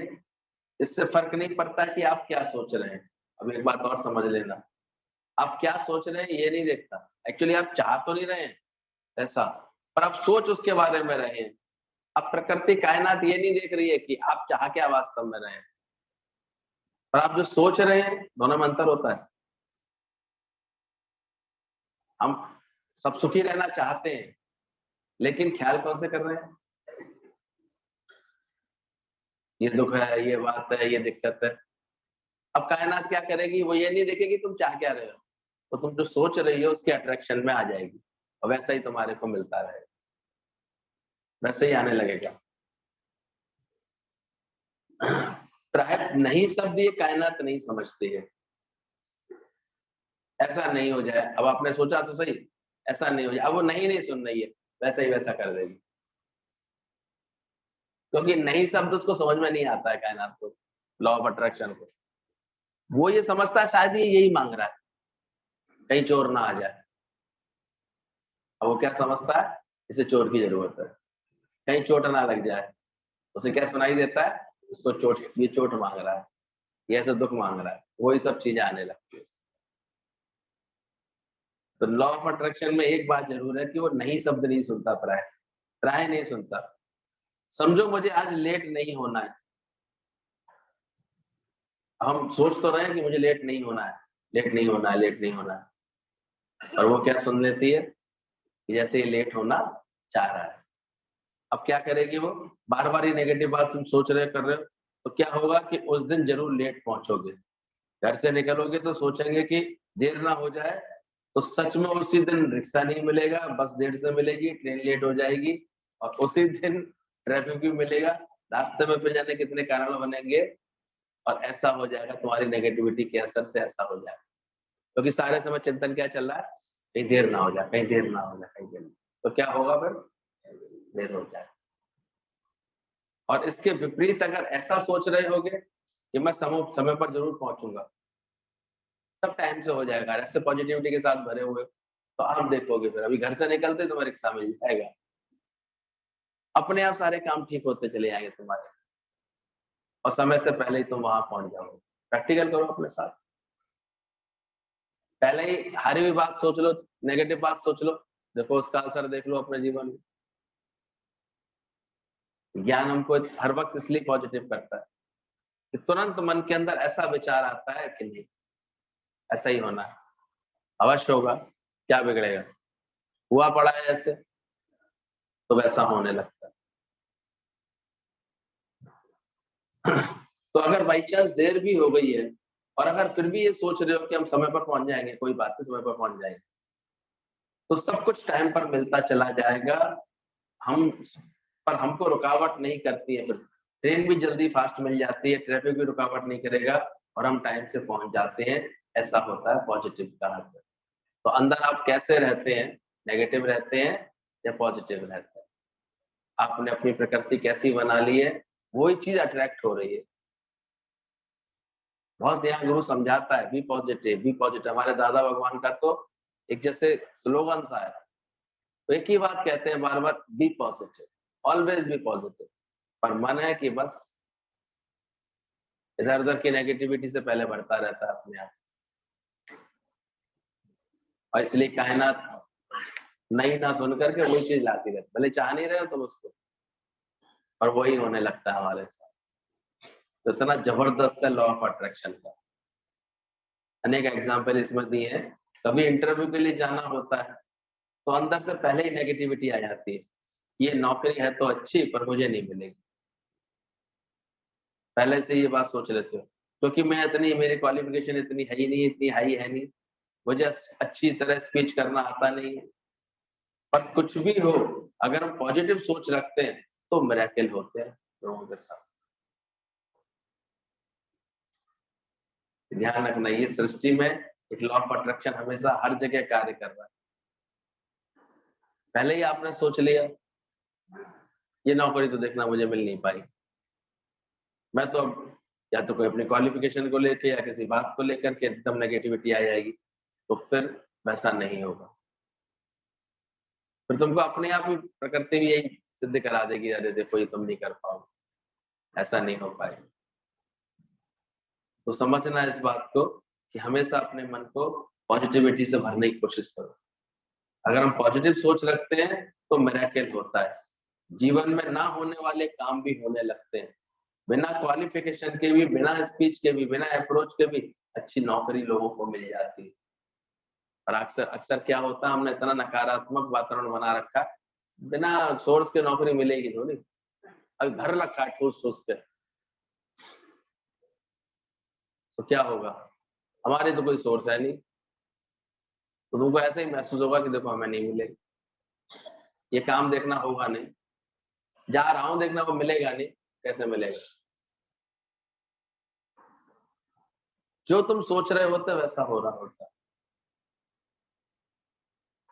इससे फर्क नहीं पड़ता कि आप क्या सोच रहे हैं। अब एक बात और समझ लेना, आप क्या सोच रहे हैं ये नहीं देखता, एक्चुअली आप चाह तो नहीं रहे हैं ऐसा, पर आप सोच उसके बारे में रहे हैं। अब प्रकृति कायनात ये नहीं देख रही है कि आप चाह क्या वास्तव में रहे हैं, पर आप जो सोच रहे हैं, दोनों में अंतर होता है। हम सब सुखी रहना चाहते हैं, लेकिन ख्याल कौन से कर रहे हैं? ये दुख है, ये बात है, ये दिक्कत है। अब कायनात क्या करेगी, वो ये नहीं देखेगी तुम चाह क्या रहे हो, तो तुम जो सोच रही हो उसके अट्रैक्शन में आ जाएगी, और वैसा ही तुम्हारे को मिलता रहेगा, वैसे ही आने लगेगा। प्राय नहीं शब्द ये कायनात नहीं समझती है। ऐसा नहीं हो जाए, अब आपने सोचा तो सही, ऐसा नहीं हो जाए, अब वो नहीं सुन रही है, वैसा ही वैसा कर देगी, क्योंकि नहीं शब्द उसको समझ में नहीं आता है कायनात को, लॉ ऑफ अट्रैक्शन को। वो ये समझता है शायद ये यही मांग रहा है, कहीं चोर ना आ जाए। अब वो क्या समझता है, इसे चोर की जरूरत है, कहीं चोट ना लग जाए। उसे क्या सुनाई देता है, इसको चोट, ये चोट मांग रहा है, ये ऐसे दुख मांग रहा है, वही सब चीजें आने लगती है। तो लॉ ऑफ अट्रैक्शन में एक बात जरूर है कि वो नहीं शब्द नहीं सुनता, प्राय नहीं सुनता। समझो मुझे आज लेट नहीं होना है, हम सोच तो रहे हैं कि मुझे लेट नहीं होना है, लेट नहीं होना है, लेट नहीं होना है, और वो क्या सुन लेती है कि जैसे ये लेट होना चाह रहा है। अब क्या करेगी वो, बार बार ये नेगेटिव बात तुम सोच रहे कर रहे हो, तो क्या होगा कि उस दिन जरूर लेट पहुंचोगे। घर से निकलोगे तो सोचेंगे कि देर ना हो जाए, तो सच में उसी दिन रिक्शा नहीं मिलेगा, बस देर से मिलेगी, ट्रेन लेट हो जाएगी, और उसी दिन ट्रैफिक भी मिलेगा, रास्ते में पे जाने कितने कारण बनेंगे, और ऐसा हो जाएगा तुम्हारी नेगेटिविटी के असर से ऐसा हो जाएगा। क्योंकि सारे समय चिंतन क्या चल रहा है, कहीं देर ना हो जाए, कहीं देर ना हो जाए, कहीं देर ना, तो क्या होगा फिर, देर हो जाए। और इसके विपरीत अगर ऐसा सोच रहे होगे कि मैं समय पर जरूर पहुंचूंगा, सब टाइम से हो जाएगा, ऐसे पॉजिटिविटी के साथ भरे हुए, तो आप देखोगे फिर अभी घर से निकलते तुम्हें रिक्शा मिल जाएगा, अपने आप सारे काम ठीक होते चले जाएंगे तुम्हारे, और समय से पहले ही तुम वहां पहुंच जाओगे। प्रैक्टिकल करो अपने साथ, पहले ही हारी हुई बात सोच लो, नेगेटिव बात सोच लो, देखो उसका असर देख लो अपने जीवन में। ज्ञान हमको हर वक्त इसलिए पॉजिटिव करता है कि तुरंत मन के अंदर ऐसा विचार आता है कि नहीं, ऐसा ही होना है, अवश्य होगा, क्या बिगड़ेगा, हुआ पड़ा है ऐसे, तो वैसा होने लगता है। तो अगर बाई चांस देर भी हो गई है, और अगर फिर भी ये सोच रहे हो कि हम समय पर पहुंच जाएंगे, कोई बात नहीं, समय पर पहुंच जाएंगे, तो सब कुछ टाइम पर मिलता चला जाएगा। हम पर हमको रुकावट नहीं करती है, फिर ट्रेन भी जल्दी फास्ट मिल जाती है, ट्रैफिक भी रुकावट नहीं करेगा, और हम टाइम से पहुंच जाते हैं। ऐसा होता है पॉजिटिव का अर्थ। तो अंदर आप कैसे रहते हैं, नेगेटिव रहते हैं या पॉजिटिव रहते हैं, आपने अपनी प्रकृति कैसी बना ली है, वही चीज अट्रैक्ट हो रही है। बहुत यहाँ गुरु समझाता है, बी पॉजिटिव, बी पॉजिटिव। हमारे दादा भगवान का तो एक जैसे स्लोगन सा है, तो एक ही बात कहते हैं बार बार, be positive, always be positive. पर मन है कि बस इधर उधर की नेगेटिविटी से पहले बढ़ता रहता है अपने आप, और इसलिए कायनात नहीं ना सुन करके वही चीज लाती रहती, भले चाह नहीं रहे हो तुम उसको, और वही होने लगता है हमारे साथ। तो इतना जबरदस्त है लॉ ऑफ अट्रैक्शन का। अनेक एग्जाम्पल इसमें दिए हैं। कभी इंटरव्यू के लिए जाना होता है, तो अंदर से पहले ही नेगेटिविटी आ जाती है, ये नौकरी है तो अच्छी पर मुझे नहीं मिलेगी, पहले से ये बात सोच लेते हो, क्योंकि मैं इतनी, मेरी क्वालिफिकेशन इतनी है ही नहीं, इतनी हाई है नहीं, मुझे अच्छी तरह स्पीच करना आता नहीं है। पर कुछ भी हो, अगर हम पॉजिटिव सोच रखते हैं तो मिरेकल होते हैं लोगों के साथ। ध्यान रखना, ये सृष्टि में एक लॉ ऑफ अट्रैक्शन हमेशा हर जगह कार्य कर रहा है। पहले ही आपने सोच लिया ये नौकरी तो देखना मुझे मिल नहीं पाई, मैं तो अब या तो कोई अपनी क्वालिफिकेशन को लेके या किसी बात को लेकर के एकदम नेगेटिविटी आ जाएगी, तो फिर वैसा नहीं होगा। फिर तुमको अपने आप ही प्रकृति भी यही सिद्ध करा देगी, अरे देखो ये तुम नहीं कर पाओगे, ऐसा नहीं हो पाएगा। तो समझना इस बात को कि हमेशा अपने मन को पॉजिटिविटी से भरने की कोशिश करो। अगर हम पॉजिटिव सोच रखते हैं तो मिरेकल होता है, जीवन में ना होने वाले काम भी होने लगते हैं, बिना क्वालिफिकेशन के भी, बिना स्पीच के भी, बिना अप्रोच के भी अच्छी नौकरी लोगों को मिल जाती है। और अक्सर अक्सर क्या होता है, हमने इतना नकारात्मक वातावरण बना रखा है, बिना सोर्स के नौकरी मिलेगी थोड़ी, अभी भर रखा है ठूस ठूस के, तो क्या होगा, हमारे तो कोई सोर्स है नहीं, तो तुमको ऐसे ही महसूस होगा कि देखो हमें नहीं मिलेगी, ये काम देखना होगा नहीं, जा रहा हूं देखना, वो मिलेगा नहीं, कैसे मिलेगा। जो तुम सोच रहे होते वैसा हो रहा होता,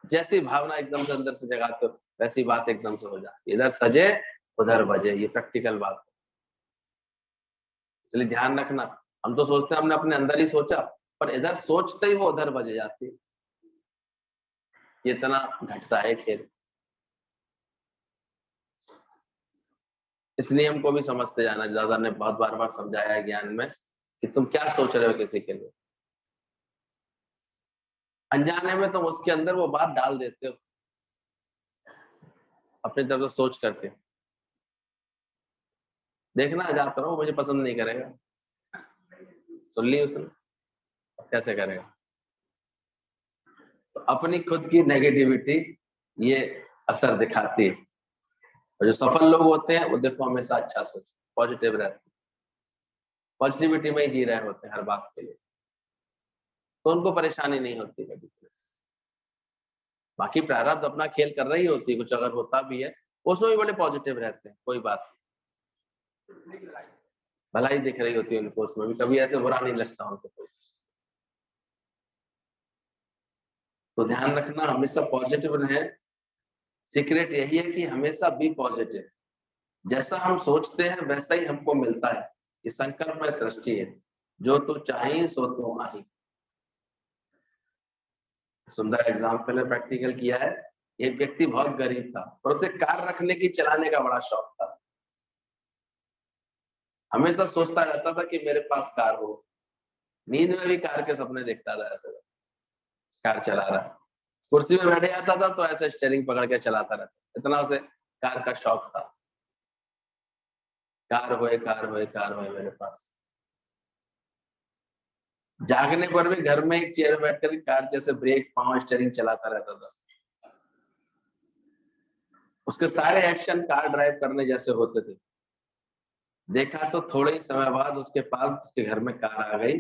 जैसी भावना एकदम से अंदर से जगाते हो वैसी बात एकदम से हो जाती, इधर सजे उधर बजे, ये प्रैक्टिकल बात है। इसलिए ध्यान रखना, हम तो सोचते हैं हमने अपने अंदर ही सोचा, पर इधर सोचते ही वो उधर बज जाती है। ये इतना घटता है खेल। इस नियम को भी समझते जाना। दादा ने बहुत बार समझाया है ज्ञान में कि तुम क्या सोच रहे हो किसी के लिए। अनजाने में तुम उसके अंदर वो बात डाल देते हो अपनी तरफ से सोच करके। देखना जाता रहो, मुझे पसंद नहीं करेगा, सुन ली उसने, कैसे करेगा। तो अपनी खुद की नेगेटिविटी ये असर दिखाती है। और जो सफल लोग होते हैं वो देखो हमेशा अच्छा सोचते, पॉजिटिव रहते हैं, पॉजिटिविटी में ही जी रहे होते हैं हर बात के लिए, तो उनको परेशानी नहीं होती कभी। बाकी प्रारब्ध अपना खेल कर रही होती है, कुछ अगर होता भी है उसमें भी बड़े पॉजिटिव रहते हैं, कोई बात नहीं, भलाई दिख रही होती है उनको, उसमें भी कभी ऐसे बुरा नहीं लगता उनको। तो ध्यान रखना, हमेशा पॉजिटिव रहे। सीक्रेट यही है कि हमेशा बी पॉजिटिव। जैसा हम सोचते हैं वैसा ही हमको मिलता है। ये संकल्प में सृष्टि है, जो तू चाहिए सो तू आही। सुंदर एग्जाम्पल है, प्रैक्टिकल किया है। एक व्यक्ति बहुत गरीब था और उसे कार रखने की, चलाने का बड़ा शौक था। हमेशा सोचता रहता था कि मेरे पास कार हो। नींद में भी कार के सपने देखता था, ऐसे कार चला रहा है। कुर्सी में बैठे आता था तो ऐसे स्टीयरिंग पकड़ के चलाता रहता, इतना उसे कार का शौक था। कार होए कार होए कार होए मेरे पास। जागने पर भी घर में एक चेयर बैठकर कार जैसे ब्रेक पांव स्टीयरिंग चलाता रहता था। उसके सारे एक्शन कार ड्राइव करने जैसे होते थे। देखा तो थोड़े ही समय बाद उसके पास उसके घर में कार आ गई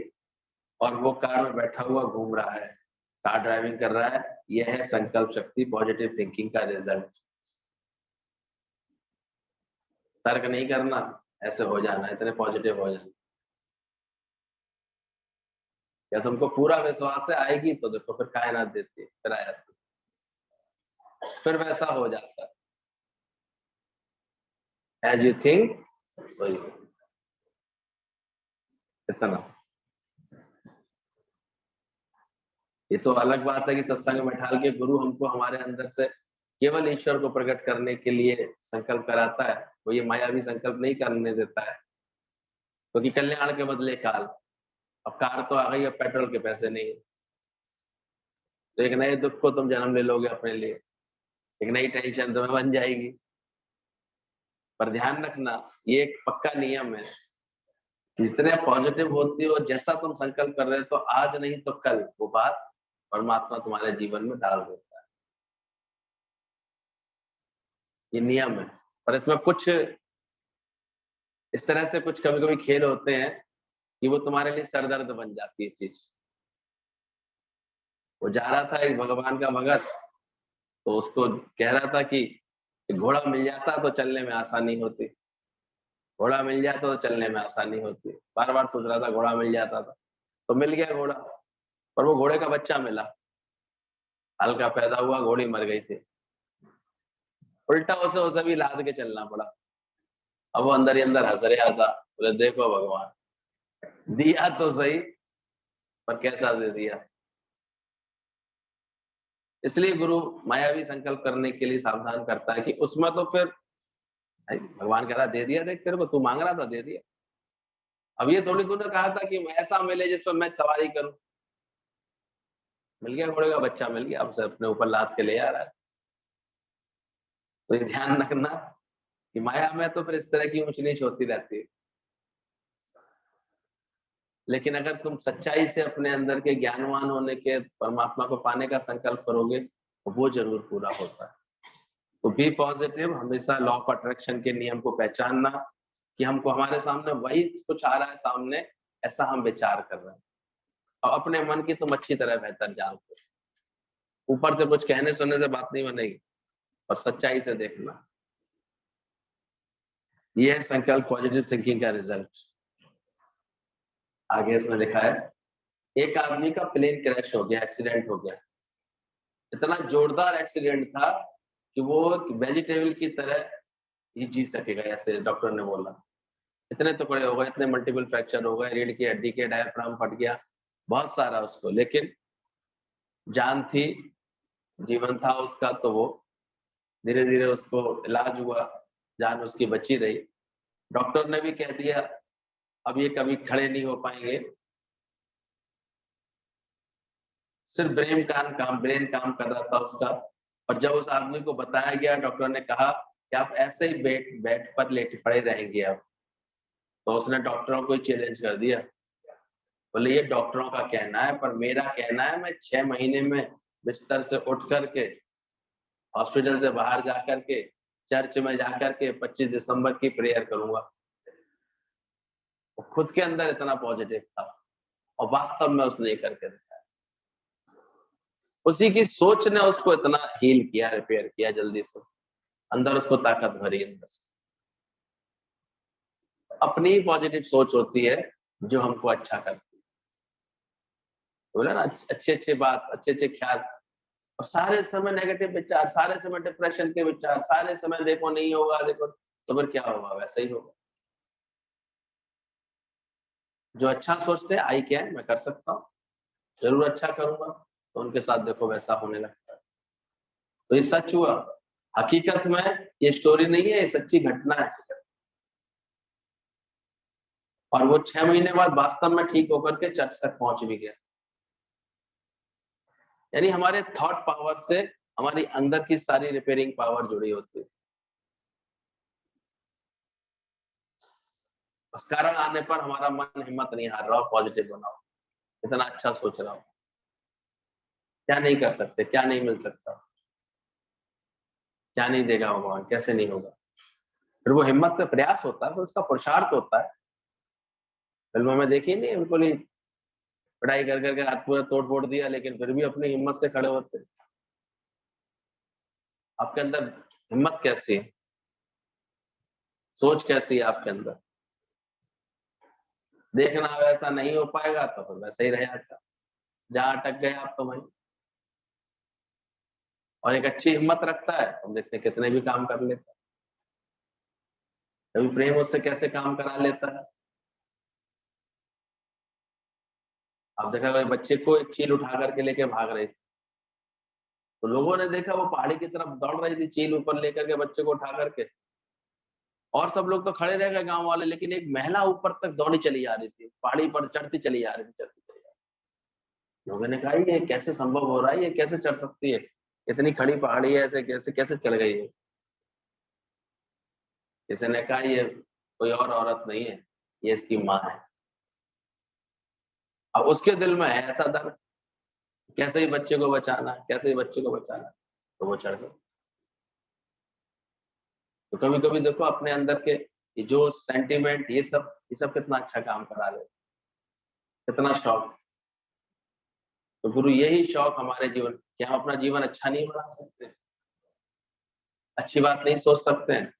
और वो कार में बैठा हुआ घूम रहा है, कार ड्राइविंग कर रहा है। यह है संकल्प शक्ति, पॉजिटिव थिंकिंग का रिजल्ट। तर्क नहीं करना, ऐसे हो जाना, इतने पॉजिटिव हो जाना। या तुमको पूरा विश्वास है आएगी तो देखो फिर कायनात देती है, फिर आ जाती है, फिर वैसा हो जाता है। As you think so you. इतना। ये तो अलग बात है कि सत्संग में बैठा के गुरु हमको हमारे अंदर से केवल ईश्वर को प्रकट करने के लिए संकल्प कराता है, वो ये मायावी संकल्प नहीं करने देता है, क्योंकि कल्याण के बदले काल। अब कार तो आ गई, अब पेट्रोल के पैसे नहीं है, तो एक नए दुख को तुम जन्म ले लोगे अपने लिए, एक नई टेंशन तुम्हें बन जाएगी। पर ध्यान रखना, ये एक पक्का नियम है, जितने पॉजिटिव होती हो, जैसा तुम संकल्प कर रहे हो, तो आज नहीं तो कल वो बात परमात्मा तुम्हारे जीवन में डाल देता है। ये नियम है। पर इसमें कुछ इस तरह से कुछ कभी-कभी खेल होते हैं कि वो तुम्हारे लिए सरदर्द बन जाती है चीज। वो जा रहा था एक भगवान का भगत, तो उसको कह रहा था कि घोड़ा मिल जाता तो चलने में आसानी होती, घोड़ा मिल जाता तो चलने में आसानी होती। बार-बार सोच रहा था घोड़ा मिल जाता था, तो मिल गया घोड़ा, पर वो घोड़े का बच्चा मिला, हल्का पैदा हुआ, घोड़ी मर गई थी। उल्टा उसे भी लाद के चलना पड़ा। अब वो अंदर ही अंदर हंस रहा था, बोले देखो भगवान दिया तो सही, पर कैसा दे दिया। इसलिए गुरु मायावी संकल्प करने के लिए सावधान करता है कि उसमें तो फिर भगवान कह रहा दे दिया, देख तेरे को तू मांग रहा था दे दिया। अब ये थोड़ी तूने कहा था कि ऐसा मिले जिस पर मैं सवारी करूं, मिल गया, घोड़े का बच्चा मिल गया, अब से अपने ऊपर लाद के ले आ रहा है। तो ये ध्यान रखना कि माया में तो फिर इस तरह की ऊंच नीच होती रहती है। लेकिन अगर तुम सच्चाई से अपने अंदर के ज्ञानवान होने के, परमात्मा को पाने का संकल्प करोगे, तो वो जरूर पूरा होता है। तो बी पॉजिटिव, हमेशा लॉ ऑफ अट्रैक्शन के नियम को पहचानना कि हमको हमारे सामने वही कुछ आ रहा है सामने, ऐसा हम विचार कर रहे हैं, और अपने मन की तुम अच्छी तरह बेहतर जानते हो। ऊपर से कुछ कहने सुनने से बात नहीं बनेगी, और सच्चाई से देखना। ये है संकल्प पॉजिटिव थिंकिंग का रिजल्ट। आगे इसमें लिखा है, एक आदमी का प्लेन क्रैश हो गया, एक्सीडेंट हो गया। इतना जोरदार एक्सीडेंट था कि वो वेजिटेबल की तरह ही जी सकेगा, ऐसे डॉक्टर ने बोला। इतने टुकड़े हो गए, इतने मल्टीपल फ्रैक्चर हो गए, रीढ़ की हड्डी के, डायफ्राम फट गया, बहुत सारा उसको, लेकिन जान थी, जीवन था उसका, तो वो धीरे धीरे उसको इलाज हुआ, जान उसकी बची रही। डॉक्टर ने भी कह दिया अब ये कभी खड़े नहीं हो पाएंगे, सिर्फ ब्रेन काम कर रहा था उसका। और जब उस आदमी को बताया गया, डॉक्टर ने कहा कि आप ऐसे ही बेड पर लेटे पड़े रहेंगे अब, तो उसने डॉक्टरों को चैलेंज कर दिया, बोले ये डॉक्टरों का कहना है, पर मेरा कहना है मैं 6 महीने में बिस्तर से उठ करके, हॉस्पिटल से बाहर जाकर के, चर्च में जाकर के 25 दिसंबर की प्रेयर करूंगा। वो खुद के अंदर इतना पॉजिटिव था और वास्तव में उसने ये करके दिखाया। उसी की सोच ने उसको इतना हील किया, रिपेयर किया जल्दी से, अंदर उसको ताकत भरी अंदर से। अपनी ही पॉजिटिव सोच होती है जो हमको अच्छा करती है। बोला ना, अच्छे बात, अच्छे ख्याल, और सारे समय नेगेटिव विचार, सारे समय डिप्रेशन के विचार, सारे समय देखो नहीं होगा, देखो, तो फिर क्या होगा? वैसा ही होगा। जो अच्छा सोचते हैं, आई कैन, मैं कर सकता हूँ, जरूर अच्छा करूंगा, तो उनके साथ देखो वैसा होने लगता है। तो ये सच हुआ, हकीकत में ये स्टोरी नहीं है, ये सच्ची घटना है। और वो 6 महीने बाद वास्तव में ठीक होकर के चर्च तक पहुंच भी गया। यानी हमारे थॉट पावर से हमारी अंदर की सारी रिपेयरिंग पावर जुड़ी होती है। उस कारण आने पर हमारा मन हिम्मत नहीं हार रहा हो, पॉजिटिव बना हो, इतना अच्छा सोच रहा हो। क्या नहीं कर सकते, क्या नहीं मिल सकता, क्या नहीं देगा भगवान, कैसे नहीं होगा? फिर वो हिम्मत का प्रयास होता है, फिर उसका पुरुषार्थ होता है। फिल्मों में देखिए नहीं, बिल्कुल ही पढ़ाई कर करके हाथ पूरा तोड़ फोड़ दिया, लेकिन फिर भी अपनी हिम्मत से खड़े होते हैं। आपके अंदर हिम्मत कैसी है, सोच कैसी है आपके अंदर? देखना वैसा नहीं हो पाएगा तो फिर वैसे ही रह जाता, जहां अटक गए आप तो वहीं। और एक अच्छी हिम्मत रखता है, हम देखते हैं कितने भी काम कर लेता है। कभी प्रेम उससे कैसे काम करा लेता है। आप देखा कोई बच्चे को एक चील उठा करके लेके भाग रहे थे, तो लोगों ने देखा वो पहाड़ी की तरफ दौड़ रही थी, चील ऊपर लेकर के बच्चे को उठा करके, और सब लोग तो खड़े रह गए गांव वाले, लेकिन एक महिला ऊपर तक दौड़ी चली जा रही थी, पहाड़ी पर चढ़ती चली जा रही थी, चढ़ती चली जा रही थी। लोगों ने कहा ये कैसे संभव हो रहा है, ये कैसे चढ़ सकती है, इतनी खड़ी पहाड़ी है, ऐसे कैसे कैसे चढ़ गई है? किसी ने कहा ये कोई और औरत नहीं है, ये इसकी माँ है। अब उसके दिल में है ऐसा दर्द, कैसे ही बच्चे को बचाना, कैसे ही बच्चे को बचाना, तो वो चढ़ गए। तो कभी कभी देखो अपने अंदर के ये जो सेंटीमेंट, ये सब कितना अच्छा काम करा ले, कितना शौक। तो गुरु यही शौक हमारे जीवन, क्या हम अपना जीवन अच्छा नहीं बना सकते, अच्छी बात नहीं सोच सकते हैं?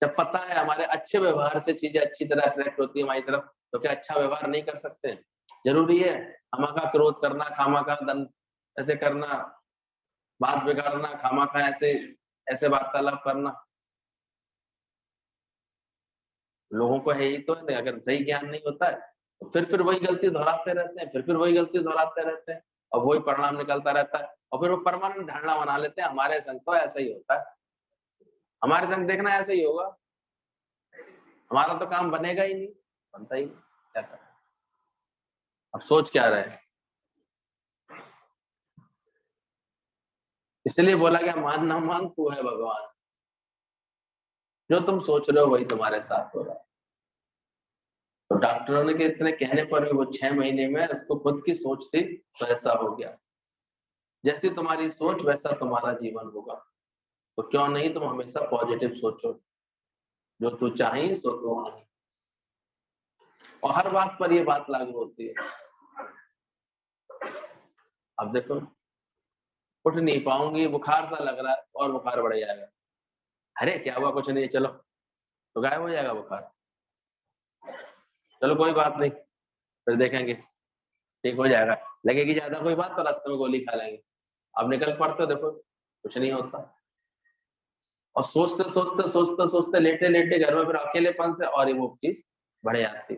जब पता है हमारे अच्छे व्यवहार से चीजें अच्छी तरह अट्रैक्ट होती है हमारी तरफ, तो क्या अच्छा व्यवहार नहीं कर सकते हैं? जरूरी है खामखा क्रोध करना, खामखा दंड ऐसे करना, बात बिगाड़ना, खामखा ऐसे ऐसे वार्तालाप करना? लोगों को है ही तो है, अगर सही ज्ञान नहीं होता है तो फिर वही गलती दोहराते रहते हैं, फिर वही गलती दोहराते रहते हैं, और वही परिणाम निकलता रहता है, और फिर वो परमानेंट धारणा बना लेते हैं हमारे संग तो ऐसा ही होता है, हमारे संग देखना ऐसे ही होगा, हमारा तो काम बनेगा ही नहीं, बनता ही नहीं, क्या करें? अब सोच क्या रहे? इसलिए बोला गया मान ना मान तू है भगवान, जो तुम सोच रहे हो वही तुम्हारे साथ हो रहा है। तो डॉक्टरों ने के इतने कहने पर भी वो 6 महीने में उसको खुद की सोच थी, तो ऐसा हो गया। जैसी तुम्हारी सोच वैसा तुम्हारा जीवन होगा, तो क्यों नहीं तुम हमेशा पॉजिटिव सोचो, जो तू चाहे सो तू आए। और हर बात पर ये बात लागू होती है। अब देखो, उठ नहीं पाऊंगी, बुखार सा लग रहा है, और बुखार बढ़ जाएगा, अरे क्या हुआ, कुछ नहीं, चलो, तो गायब हो जाएगा बुखार, चलो कोई बात नहीं, फिर देखेंगे, ठीक हो जाएगा। लगेगी ज्यादा कोई बात तो रास्ते में गोली खा लेंगे, अब निकल पड़ते देखो कुछ नहीं होता। और सोचते सोचते सोचते सोचते लेटे लेटे घर में फिर अकेलेपन से और ये वो चीज बढ़ जाती।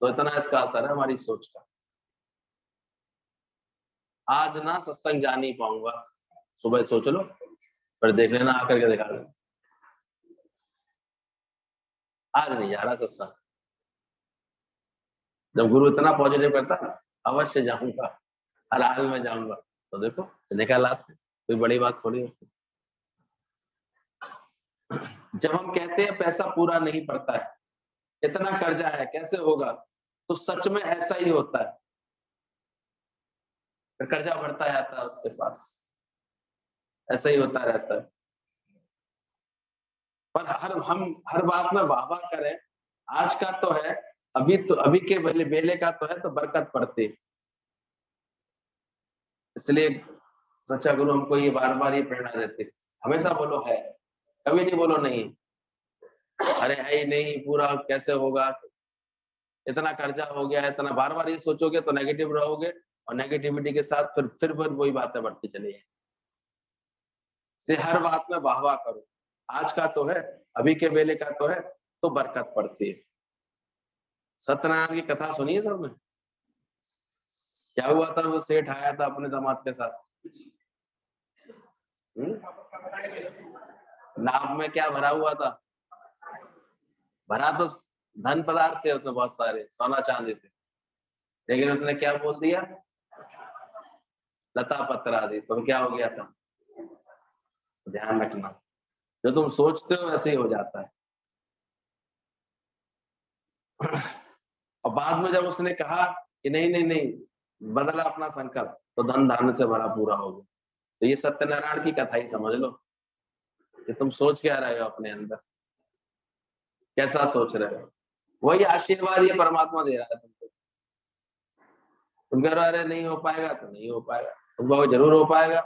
तो इतना इसका असर है हमारी सोच का। आज ना सत्संग जा नहीं पाऊंगा, सुबह सोच लो, फिर देख लेना आकर के दिखा देना। आज नहीं जा रहा सत्संग। जब गुरु इतना पॉजिटिव करता है अवश्य जाऊंगा, हर हाल में जाऊंगा, तो देखो निकल आते, कोई बड़ी बात थोड़ी होती। जब हम कहते हैं पैसा पूरा नहीं पड़ता है, इतना कर्जा है कैसे होगा, तो सच में ऐसा ही होता है। फिर कर्जा बढ़ता जाता है उसके पास, ऐसा ही होता रहता है। पर हम हर बात में वाह वाह करें, आज का तो है, अभी के बेले का तो है, तो बरकत पड़ती। इसलिए सच्चा गुरु हमको ये बार ये प्रेरणा देते, हमेशा बोलो है, कभी नहीं बोलो नहीं। अरे है ही नहीं, पूरा कैसे होगा, इतना कर्जा हो गया है, इतना बार ये सोचोगे तो नेगेटिव रहोगे, और नेगेटिविटी के साथ फिर वही बातें बढ़ती चली जाएंगी। से हर बात में वाह वाह करो, आज का तो है, अभी के बेले का तो है, तो बरकत पड़ती है। सत्यनारायण की कथा सुनी है सबने? क्या हुआ था, वो सेठ आया था अपने दामाद के साथ, नाव में क्या भरा हुआ था? भरा तो धन पदार्थ थे उसमें, बहुत सारे सोना चांदी थे, लेकिन उसने क्या बोल दिया? लता पत्र आदि। तो क्या हो गया था? ध्यान रखना, जो तुम सोचते हो वैसे ही हो जाता है। और बाद में जब उसने कहा कि नहीं नहीं नहीं, बदला अपना संकल्प, तो धन धान्य से भरा पूरा हो गया। तो ये सत्यनारायण की कथा ही समझ लो कि तुम सोच क्या रहे हो अपने अंदर, कैसा सोच रहे हो, वही आशीर्वाद ये परमात्मा दे रहा है तुमको। तुम कह रहे हो अरे नहीं हो पाएगा, तो नहीं हो पाएगा, तुम कहो जरूर हो पाएगा,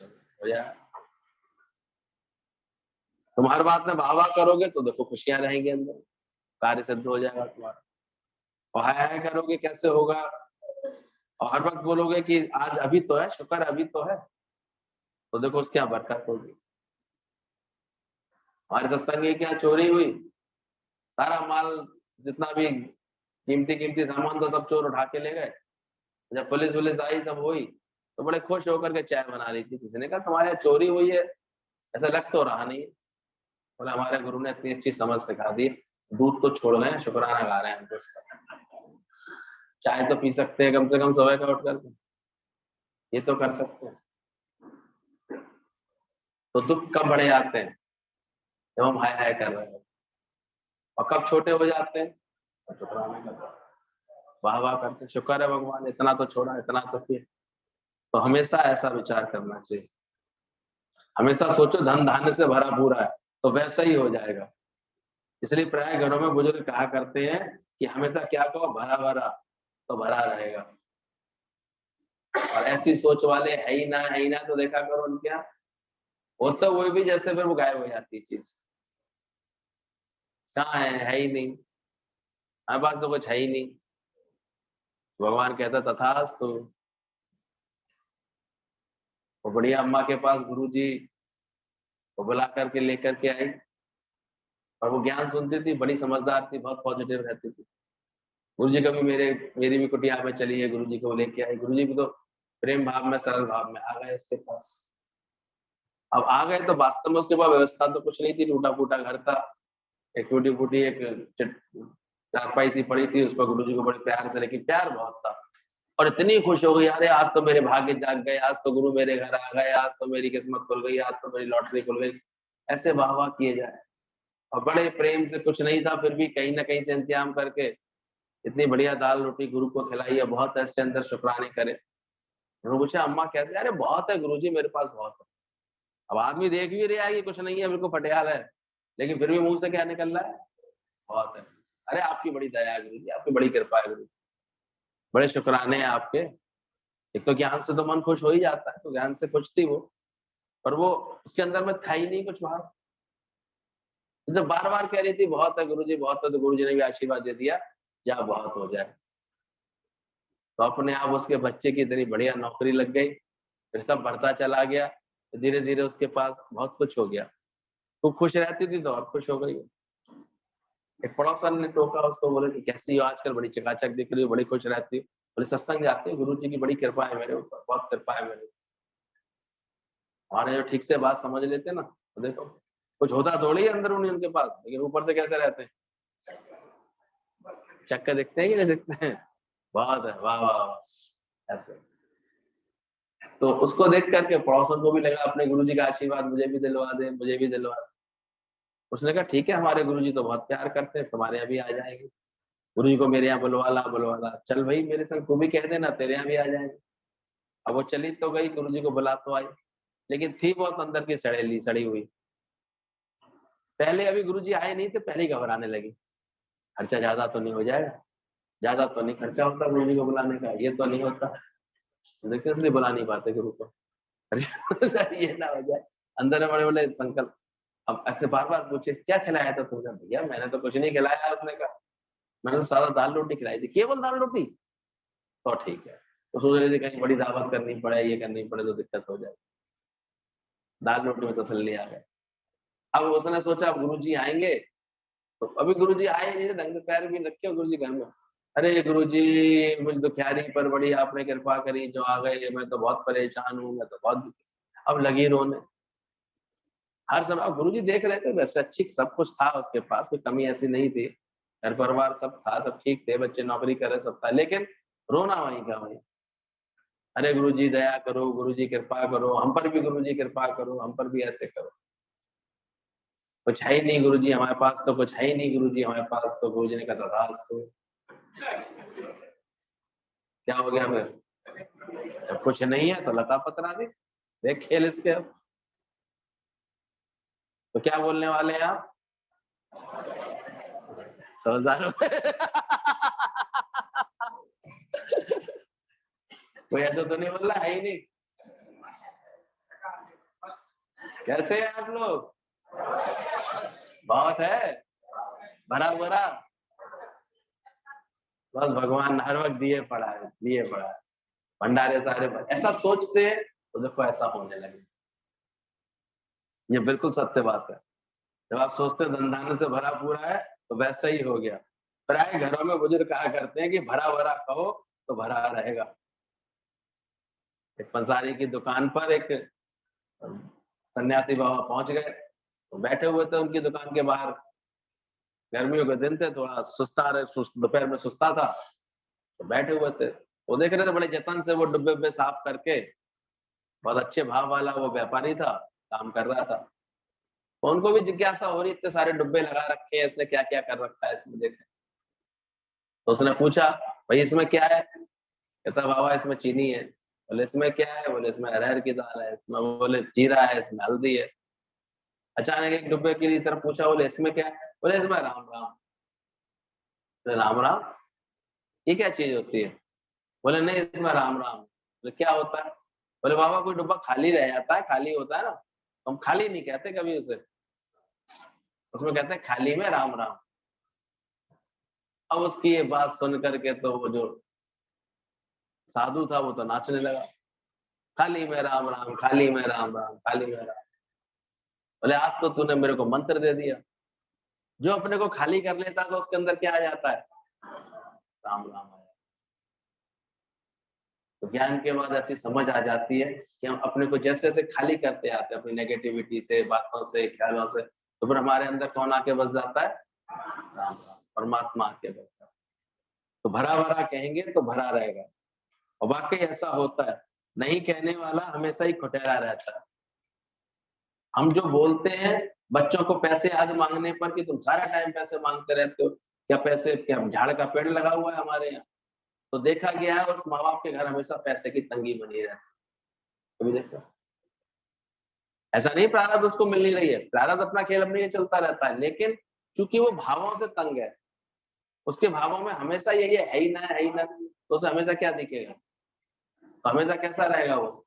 हो जाएगा। तुम हर बात में वाह करोगे तो देखो खुशियां रहेंगी अंदर, कार्य सिद्ध हो जाएगा तुम्हारा। और हाय करोगे कैसे होगा, और हर वक्त बोलोगे कि आज अभी तो है, शुक्र अभी तो है, तो देखो उसकी क्या बरकत होगी। हमारे सत्संग की क्या चोरी हुई, सारा माल जितना भी कीमती कीमती सामान था सब चोर उठा के ले गए। जब पुलिस आई सब हुई, तो बड़े खुश होकर के चाय बना रही थी। किसी ने कहा तुम्हारे यहाँ चोरी हुई है, ऐसा लग तो रहा नहीं। बोला हमारे गुरु ने इतनी अच्छी समझ सिखा दी, दूध तो छोड़ गए, शुक्राना गा रहे हैं हमको उसका। चाय तो पी सकते हैं कम से कम सुबह का उठ करके, ये तो कर सकते हैं। तो दुख कब बढ़े जाते हैं? जब हम हाय हाय कर रहे हैं। और कब छोटे हो जाते हैं? शुक्राना करते, वाह वाह करते, शुक्र है भगवान इतना तो छोड़ा, इतना तो किया। तो हमेशा ऐसा विचार करना चाहिए, हमेशा सोचो धन धान्य से भरा पूरा है, तो वैसा ही हो जाएगा। इसलिए प्राय घरों में बुजुर्ग कहा करते हैं कि हमेशा क्या कहो, भरा भरा, तो भरा रहेगा। और ऐसी सोच वाले है ही ना, तो देखा करो उनके यहाँ होता वो भी जैसे फिर वो गायब हो जाती चीज। कहाँ है ही नहीं, हमारे पास तो कुछ है ही नहीं। भगवान कहता तथास्तु। वो बढ़िया अम्मा के पास गुरुजी वो बुला करके लेकर के आई, और वो ज्ञान सुनती थी, बड़ी समझदार थी, बहुत पॉजिटिव रहती थी। गुरुजी कभी मेरी भी कुटिया में चली है, गुरुजी को लेके आई। गुरुजी भी तो प्रेम भाव में सरल भाव में आ गए उसके पास। अब आ गए तो वास्तव में उसके पास व्यवस्था तो कुछ नहीं थी, टूटा फूटा घर था, एक टूटी फूटी एक चारपाई सी पड़ी थी, उस पर गुरुजी को बड़े प्यार से, लेकिन प्यार बहुत था। और इतनी खुश हो गई, अरे आज तो मेरे भाग्य जाग गए, आज तो गुरु मेरे घर आ गए, आज तो मेरी किस्मत खुल गई, आज तो मेरी लॉटरी खुल गई। ऐसे वाह वाह किए जाए। और बड़े प्रेम से, कुछ नहीं था फिर भी कहीं ना कहीं से इंतजाम करके इतनी बढ़िया दाल रोटी गुरु को खिलाई है, बहुत ऐसे अंदर शुक्राने करे। उन्होंने पूछा अम्मा कैसे? अरे बहुत है गुरुजी, मेरे पास बहुत है। अब आदमी देख भी रहा है कि कुछ नहीं है, बिल्कुल फटियाल है, लेकिन फिर भी मुंह से क्या निकल रहा है? बहुत है। अरे आपकी बड़ी दया है गुरुजी, आपकी बड़ी कृपा है गुरु, बड़े शुक्राने हैं आपके। एक तो ज्ञान से तो मन खुश हो ही जाता है, तो ज्ञान से खुश थी वो, पर वो उसके अंदर में था ही नहीं कुछ भाव। जब बार बार कह रही थी बहुत है गुरुजी बहुत है, तो गुरुजी ने भी आशीर्वाद दे दिया, जा बहुत हो जाए। तो अपने आप उसके बच्चे की इतनी बढ़िया नौकरी लग गई, फिर सब बढ़ता चला गया। धीरे धीरे उसके पास बहुत कुछ हो गया। वो खुश रहती थी तो और खुश हो गई। एक पड़ोसन ने टोका उसको, बोले कि कैसी हो आजकल, बड़ी चकाचक दिख रही हो, बड़ी खुश रहती हो। बोले सत्संग जाते हो, गुरु जी की बड़ी कृपा है मेरे ऊपर, बहुत कृपा है मेरे। हमारे जो ठीक से बात समझ लेते ना, तो देखो कुछ होता थोड़ी है अंदरूनी उनके पास, लेकिन ऊपर से कैसे रहते हैं, चक्कर दिखते हैं कि नहीं दिखते हैं। बहुत है, वाह वाह वाह ऐसे। तो उसको देख करके पड़ोसन को भी लगा अपने गुरु जी का आशीर्वाद मुझे भी दिलवा दे, मुझे भी दिलवा दे। उसने कहा ठीक है, हमारे गुरु जी तो बहुत प्यार करते हैं, तुम्हारे यहाँ भी आ जाएंगे। गुरु जी को मेरे यहाँ बुलवा ला, चल भाई मेरे संग तू भी कह देना, तेरे यहाँ भी आ जाएंगे। अब वो चली तो गई, गुरु जी को बुला तो आई, लेकिन थी बहुत अंदर की सड़ेली, सड़ी हुई। पहले अभी गुरु जी आए नहीं थे, पहले ही घबराने लगी, खर्चा ज्यादा तो नहीं हो जाएगा, ज्यादा तो नहीं खर्चा होता गुरु जी को बुलाने का, ये तो नहीं होता। देखिए इसलिए बुला नहीं पाते गुरु को, ये ना हो जाए। अंदर में बड़े बड़े संकल्प। अब ऐसे बार बार पूछे क्या खिलाया था तुमने, भैया मैंने तो कुछ नहीं खिलाया। उसने कहा मैंने तो सादा दाल रोटी खिलाई थी। केवल दाल रोटी? तो ठीक है। तो सोच रही थी कहीं बड़ी दावत करनी पड़े, ये करनी पड़े तो दिक्कत हो जाए। दाल रोटी में तसल्ली आ गई। अब उसने सोचा अब गुरुजी आएंगे, तो अभी गुरुजी आए नहीं थे, ढंग से पैर भी रखे गुरुजी घर में। अरे गुरुजी मुझ दुखियारी पर बड़ी आपने कृपा करी, जो आ गए, मैं तो बहुत परेशान हूँ, मैं तो बहुत। अब लगी रोने हर समय। गुरुजी देख रहे थे, वैसे अच्छी सब कुछ था उसके पास, कोई कमी ऐसी नहीं थी, घर परिवार सब था, सब ठीक थे, बच्चे नौकरी कर रहे, सब था, लेकिन रोना वहीं का वहीं। अरे गुरुजी दया करो, गुरुजी कृपा करो, हम पर भी गुरुजी कृपा करो, हम पर भी ऐसे करो। कुछ है ही नहीं गुरुजी हमारे पास, तो कुछ है ही नहीं गुरुजी हमारे पास, तो गुरुजी ने कहा था तो क्या हो गया फिर, जब कुछ नहीं है तो लता पतरा दे, देख खेल इसके। अब तो क्या बोलने वाले हैं आप, 100,000 कोई ऐसा तो नहीं बोल रहा है ही नहीं। कैसे हैं आप लोग, बहुत है, भरा भरा। बस भगवान हर वक्त दिए पड़ा है, दिए पड़ा है, भंडारे सारे ऐसा सोचते हैं तो देखो ऐसा होने लगे। ये बिल्कुल सत्य बात है। जब आप सोचते धन धान्य से भरा पूरा है तो वैसा ही हो गया। प्राय घरों में बुजुर्ग कहा करते हैं कि भरा भरा कहो तो भरा रहेगा। एक पंसारी की दुकान पर एक सन्यासी बाबा पहुंच गए, तो बैठे हुए थे उनकी दुकान के बाहर। गर्मियों के दिन थे, थोड़ा सुस्ता रहे, दोपहर में सुस्ता था, तो बैठे हुए थे। वो देख रहे थे बड़े जतन से वो डब्बे पे साफ करके, बहुत अच्छे भाव वाला वो व्यापारी था, काम कर रहा था। तो उनको भी जिज्ञासा हो रही, इतने सारे डब्बे लगा रखे हैं, इसने क्या क्या कर रखा है इसमें, देखें। तो उसने पूछा भाई इसमें क्या है, कहता बाबा इसमें चीनी है। बोले इसमें क्या है, बोले इसमें अरहर की दाल है, इसमें बोले जीरा है, इसमें हल्दी है। अचानक एक डब्बे की तरफ पूछा, बोले इसमें क्या है, बोले इसमें राम राम। बोले राम राम ये क्या चीज होती है, बोले नहीं इसमें राम राम। बोले क्या होता है, बोले बाबा कोई डब्बा खाली रह जाता है, खाली होता है ना, तो हम खाली नहीं कहते कभी उसे, उसमें कहते हैं खाली में राम राम। अब उसकी ये बात सुन करके तो वो जो साधु था वो तो नाचने लगा, खाली में राम राम, खाली में राम राम, खाली में राम। बोले आज तो तूने मेरे को मंत्र दे दिया, जो अपने को खाली कर लेता है तो उसके अंदर क्या आ जाता है, राम राम आ जाता है। तो ज्ञान के बाद ऐसी समझ आ जाती है कि हम अपने को जैसे जैसे खाली करते आते हैं अपनी नेगेटिविटी से, बातों से, ख्यालों से, तो फिर हमारे अंदर कौन आके बस जाता है, राम राम, परमात्मा आके बस जाता है। तो भरा भरा कहेंगे तो भरा रहेगा, और वाकई ऐसा होता है। नहीं कहने वाला हमेशा ही खुटेला रहता है। हम जो बोलते हैं बच्चों को पैसे आज मांगने पर कि तुम सारा टाइम पैसे मांगते रहते हो, क्या पैसे, क्या झाड़ का पेड़ लगा हुआ है हमारे यहाँ, तो देखा गया है उस माँ बाप के घर हमेशा पैसे की तंगी बनी रहती है। कभी देखा, ऐसा नहीं प्रारब्ध उसको मिल नहीं रही है, प्रारब्ध अपना खेल अपने लिए चलता रहता है, लेकिन चूंकि वो भावों से तंग है, उसके भावों में हमेशा यही है ही ना, है ही ना, तो उसे हमेशा क्या दिखेगा, तो हमेशा कैसा रहेगा वो,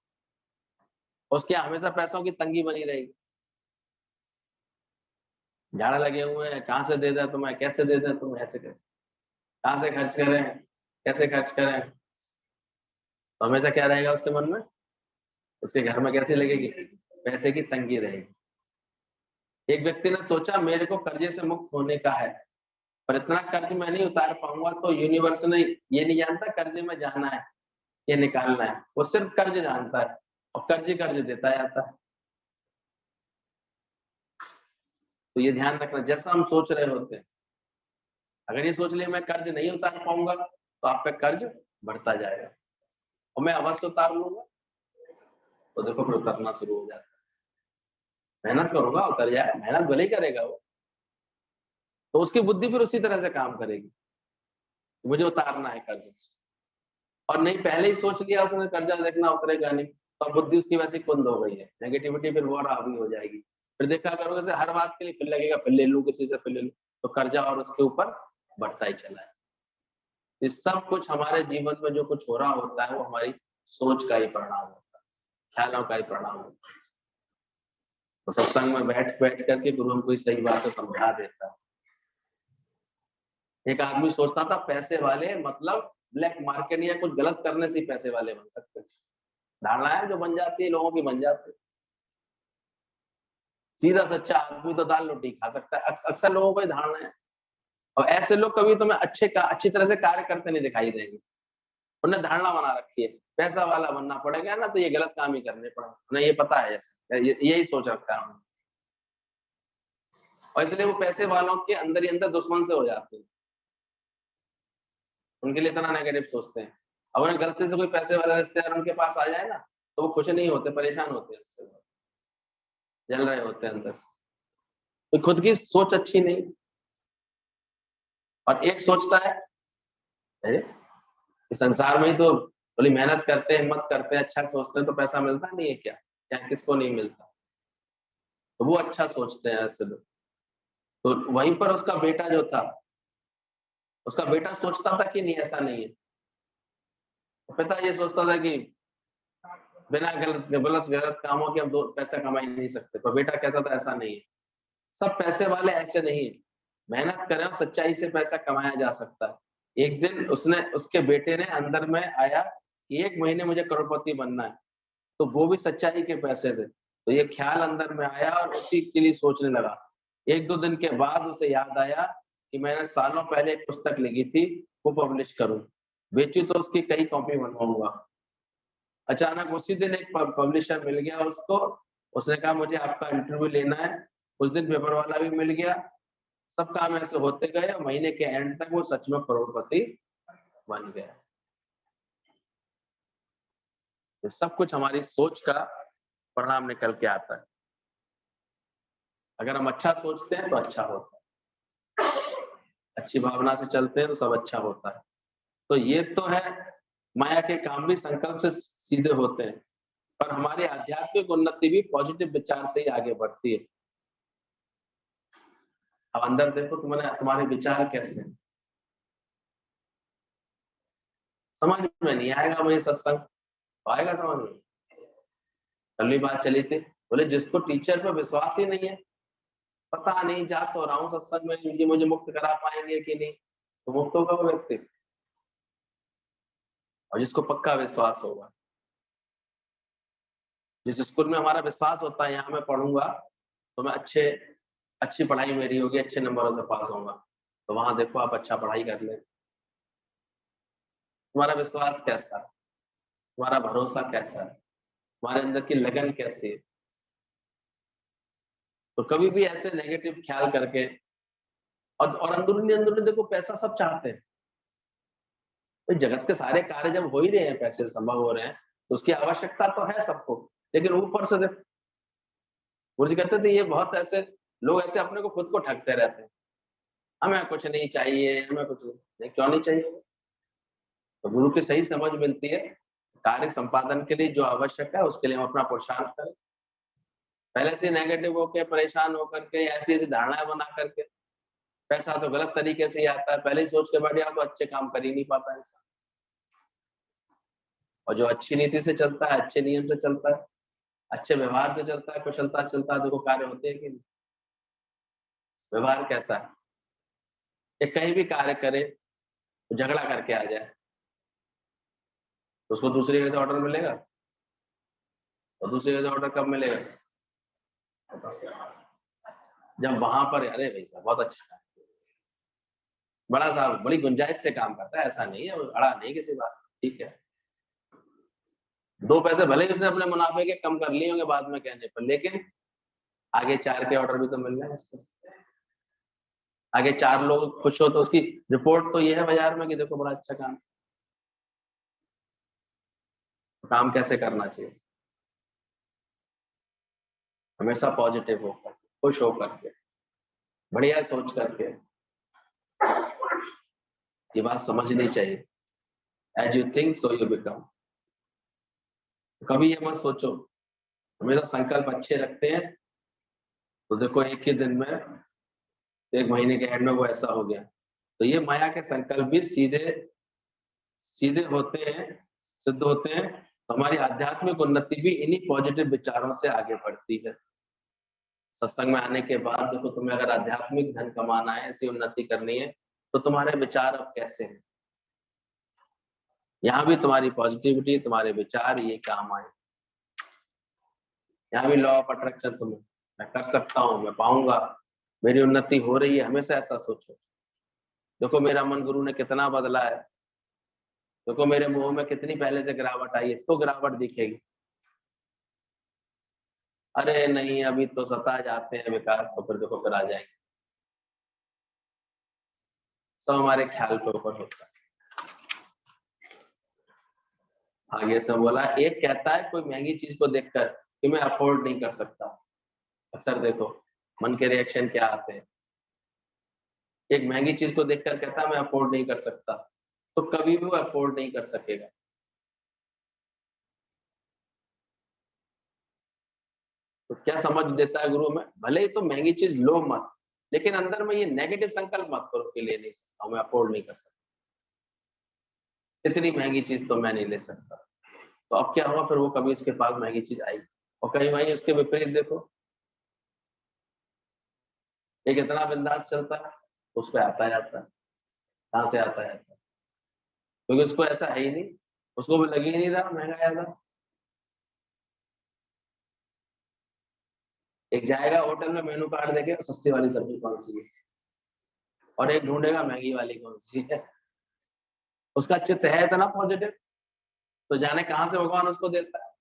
उसके यहाँ हमेशा पैसों की तंगी बनी रहेगी। झाड़ा लगे हुए हैं, कहाँ से दे दें तुम्हें, कैसे दे दें तुम्हें, ऐसे करें, कहाँ से खर्च करें, कैसे खर्च करें, तो हमेशा क्या रहेगा उसके मन में, उसके घर में कैसी लगेगी, पैसे की तंगी रहेगी। एक व्यक्ति ने सोचा मेरे को कर्जे से मुक्त होने का है, पर इतना कर्ज मैं नहीं उतार पाऊंगा, तो यूनिवर्स ने ये नहीं जानता कर्जे में जाना है, ये निकालना है, वो सिर्फ कर्ज जानता है और कर्ज ही कर्ज देता जाता है। तो ये ध्यान रखना, जैसा हम सोच रहे होते हैं, अगर ये सोच लिया मैं कर्ज नहीं उतार पाऊंगा तो आप पे कर्ज बढ़ता जाएगा, और मैं अवश्य उतार लूंगा तो देखो फिर उतरना शुरू हो जाता है। मेहनत करूंगा उतर जाए, मेहनत भले ही करेगा वो, तो उसकी बुद्धि फिर उसी तरह से काम करेगी, मुझे उतारना है कर्ज। और नहीं पहले ही सोच लिया उसने कर्जा देखना उतरेगा नहीं, तो अब बुद्धि उसकी वैसे ही कुंद हो गई है, नेगेटिविटी फिर वो हावी हो जाएगी। फिर देखा करोगे से हर बात के लिए फिर लगेगा फिर ले लूं किसी से, फिर ले लूं, तो कर्जा और उसके ऊपर बढ़ता ही चला है। ये सब कुछ हमारे जीवन में जो कुछ हो रहा होता है वो हमारी सोच का ही परिणाम होता है, ख्यालों का ही परिणाम होता है। तो सत्संग में बैठ बैठ करके गुरु हमको सही बातें समझा देता है। एक आदमी सोचता था पैसे वाले मतलब ब्लैक मार्केट या कुछ गलत करने से ही पैसे वाले बन सकते हैं। धारणा है जो बन जाती है लोगों की, बन जाती है। सीधा सच्चा आदमी तो दाल रोटी खा सकता है, अक्सर लोगों को ये धारणा है। और ऐसे लोग कभी तुम्हें अच्छी तरह से कार्य करते नहीं दिखाई देंगे। उन्हें धारणा बना रखी है पैसा वाला बनना पड़ेगा ना, तो ये गलत काम ही करने पड़ेंगे, उन्हें ये पता है, ऐसे यही सोच रखा है उन्होंने। और इसलिए वो पैसे वालों के अंदर ही अंदर दुश्मन से हो जाते हैं, उनके लिए इतना नेगेटिव सोचते हैं। अब उन्हें गलती से कोई पैसे वाला रिश्तेदार उनके पास आ जाए ना, तो वो खुश नहीं होते, परेशान होते हैं, उससे जल रहे होते हैं अंदर से। तो खुद की सोच अच्छी नहीं। और एक सोचता है अरे इस संसार में ही तो थोड़ी मेहनत करते हैं, हिम्मत करते हैं, अच्छा सोचते हैं तो पैसा मिलता नहीं है क्या, क्या किसको नहीं मिलता, तो वो अच्छा सोचते हैं ऐसे लोग। तो वहीं पर उसका बेटा जो था, उसका बेटा सोचता था कि नहीं ऐसा नहीं है, पिता ये सोचता था कि बिना गलत गलत गलत कामों के हम दो पैसा कमा ही नहीं सकते, पर बेटा कहता था ऐसा नहीं है, सब पैसे वाले ऐसे नहीं है, मेहनत करें और सच्चाई से पैसा कमाया जा सकता है। एक दिन उसके बेटे ने अंदर में आया कि 1 महीने मुझे करोड़पति बनना है, तो वो भी सच्चाई के पैसे थे, तो ये ख्याल अंदर में आया और उसी के लिए सोचने लगा। 1-2 दिन के बाद उसे याद आया कि मैंने सालों पहले एक पुस्तक लिखी थी, वो पब्लिश करूं, बेचूं तो उसकी कई कॉपी बनवाऊंगा। अचानक उसी दिन एक पब्लिशर मिल गया उसको, उसने कहा मुझे आपका इंटरव्यू लेना है। उस दिन पेपर वाला भी मिल गया, सब काम ऐसे होते गए और महीने के एंड तक वो सच में करोड़पति बन गया। तो सब कुछ हमारी सोच का परिणाम निकल के आता है। अगर हम अच्छा सोचते हैं तो अच्छा होता है, अच्छी भावना से चलते हैं तो सब अच्छा होता है। तो ये तो है, माया के काम भी संकल्प से सीधे होते हैं, पर हमारी आध्यात्मिक उन्नति भी पॉजिटिव विचार से ही आगे बढ़ती है। अब अंदर देखो तुम्हारे विचार कैसे हैं। समझ में नहीं आएगा मुझे सत्संग, तो आएगा समझ में। कल बात चली थी, बोले जिसको टीचर पर विश्वास ही नहीं है, पता नहीं जा तो रहा हूँ सत्संग में, ये मुझे मुक्त करा पाएंगे कि नहीं, तो मुक्त होगा वो व्यक्ति। और जिसको पक्का विश्वास होगा, जिस स्कूल में हमारा विश्वास होता है यहाँ मैं पढ़ूंगा तो मैं अच्छी पढ़ाई मेरी होगी, अच्छे नंबरों से पास होऊंगा, तो वहां देखो आप अच्छा पढ़ाई कर ले। तुम्हारा विश्वास कैसा है, तुम्हारा भरोसा कैसा है, तुम्हारे अंदर की लगन कैसी है। तो कभी भी ऐसे नेगेटिव ख्याल करके, और अंदरूनी देखो पैसा सब चाहते हैं, तो जगत के सारे कार्य जब हो ही रहे हैं, पैसे संभव हो रहे हैं, तो उसकी आवश्यकता तो है सबको। लेकिन ऊपर से देखो, गुरु जी कहते थे ये बहुत ऐसे लोग ऐसे अपने को खुद को ठगते रहते हैं, हमें कुछ नहीं चाहिए, हमें कुछ नहीं, क्यों नहीं चाहिए। तो गुरु की सही समझ मिलती है, कार्य संपादन के लिए जो आवश्यक है उसके लिए हम अपना पुरुषार्थ करें। पहले से नेगेटिव होकर परेशान होकर के ऐसी ऐसी धारणाएं बना करके, पैसा तो गलत तरीके से ही आता है, पहले ही सोच के बैठ गया तो अच्छे काम कर ही नहीं पाता इंसान। और जो अच्छी नीति से चलता है, अच्छे नियम से चलता है, अच्छे व्यवहार से चलता है, कुशलता से चलता है, देखो कार्य होते हैं कि नहीं। व्यवहार कैसा है, ये कहीं भी कार्य करे तो झगड़ा करके आ जाए तो उसको दूसरी जगह से ऑर्डर मिलेगा, और दूसरी जगह से ऑर्डर कब मिलेगा, जब वहां पर अरे भाई साहब बहुत अच्छा काम, बड़ा साहब बड़ी गुंजाइश से काम करता है, ऐसा नहीं है, अड़ा नहीं किसी बात, ठीक है। 2 पैसे भले ही उसने अपने मुनाफे के कम कर लिए होंगे बाद में कहने पर, लेकिन आगे 4 के ऑर्डर भी तो मिल रहे हैं उसको। आगे 4 लोग खुश हो तो उसकी रिपोर्ट तो ये है बाजार में कि देखो बड़ा अच्छा काम कैसे करना चाहिए। हमेशा पॉजिटिव होकर, खुश होकर के, बढ़िया सोच करके, ये बात समझनी चाहिए। As you think so you become. कभी ये मत सोचो, हमेशा संकल्प अच्छे रखते हैं तो देखो एक ही दिन में, 1 महीने के एंड में वो ऐसा हो गया। तो ये माया के संकल्प भी सीधे होते हैं, सिद्ध होते हैं। हमारी आध्यात्मिक उन्नति भी इन्हीं पॉजिटिव विचारों से आगे बढ़ती है। सत्संग में आने के बाद देखो, तुम्हें अगर आध्यात्मिक धन कमाना है, ऐसी उन्नति करनी है, तो तुम्हारे विचार अब कैसे हैं। यहाँ भी तुम्हारी पॉजिटिविटी, तुम्हारे विचार ये काम आए। यहाँ भी लॉ ऑफ अट्रैक्शन, तुम्हें मैं कर सकता हूँ, मैं पाऊंगा, मेरी उन्नति हो रही है, हमेशा ऐसा सोचो। देखो मेरा मन गुरु ने कितना बदला है, देखो मेरे मुंह में कितनी पहले से गिरावट आई है, तो गिरावट दिखेगी। अरे नहीं अभी तो सता जाते हैं विकार, तो फिर देखो फिर आ जाएंगे। सब हमारे ख्याल के ऊपर होता है। आगे से बोला, एक कहता है कोई महंगी चीज को देखकर कि मैं अफोर्ड नहीं कर सकता। अक्सर देखो मन के रिएक्शन क्या आते हैं। एक महंगी चीज को देखकर कहता है मैं अफोर्ड नहीं कर सकता, तो कभी भी वो अफोर्ड नहीं कर सकेगा। तो क्या समझ देता है गुरु में, भले ही तो महंगी चीज लो मत, लेकिन अंदर में ये नेगेटिव संकल्प मत करो कि ले नहीं सकता, मैं अफोर्ड नहीं कर सकता, इतनी महंगी चीज तो मैं नहीं ले सकता। तो अब क्या हुआ, फिर वो कभी उसके पास महंगी चीज आई। और कहीं वहीं उसके विपरीत देखो, एक इतना बिंदास चलता है, उस पर आता जाता है। कहां से आता है, क्योंकि उसको ऐसा है ही नहीं, उसको भी लग ही नहीं रहा महंगा ज्यादा। एक जाएगा होटल में, मेनू कार्ड देखेगा सस्ती वाली सब्जी कौन सी है, और एक ढूंढेगा महंगी वाली कौन सी है। उसका चित्त है इतना पॉजिटिव, तो जाने कहां से भगवान उसको देता है।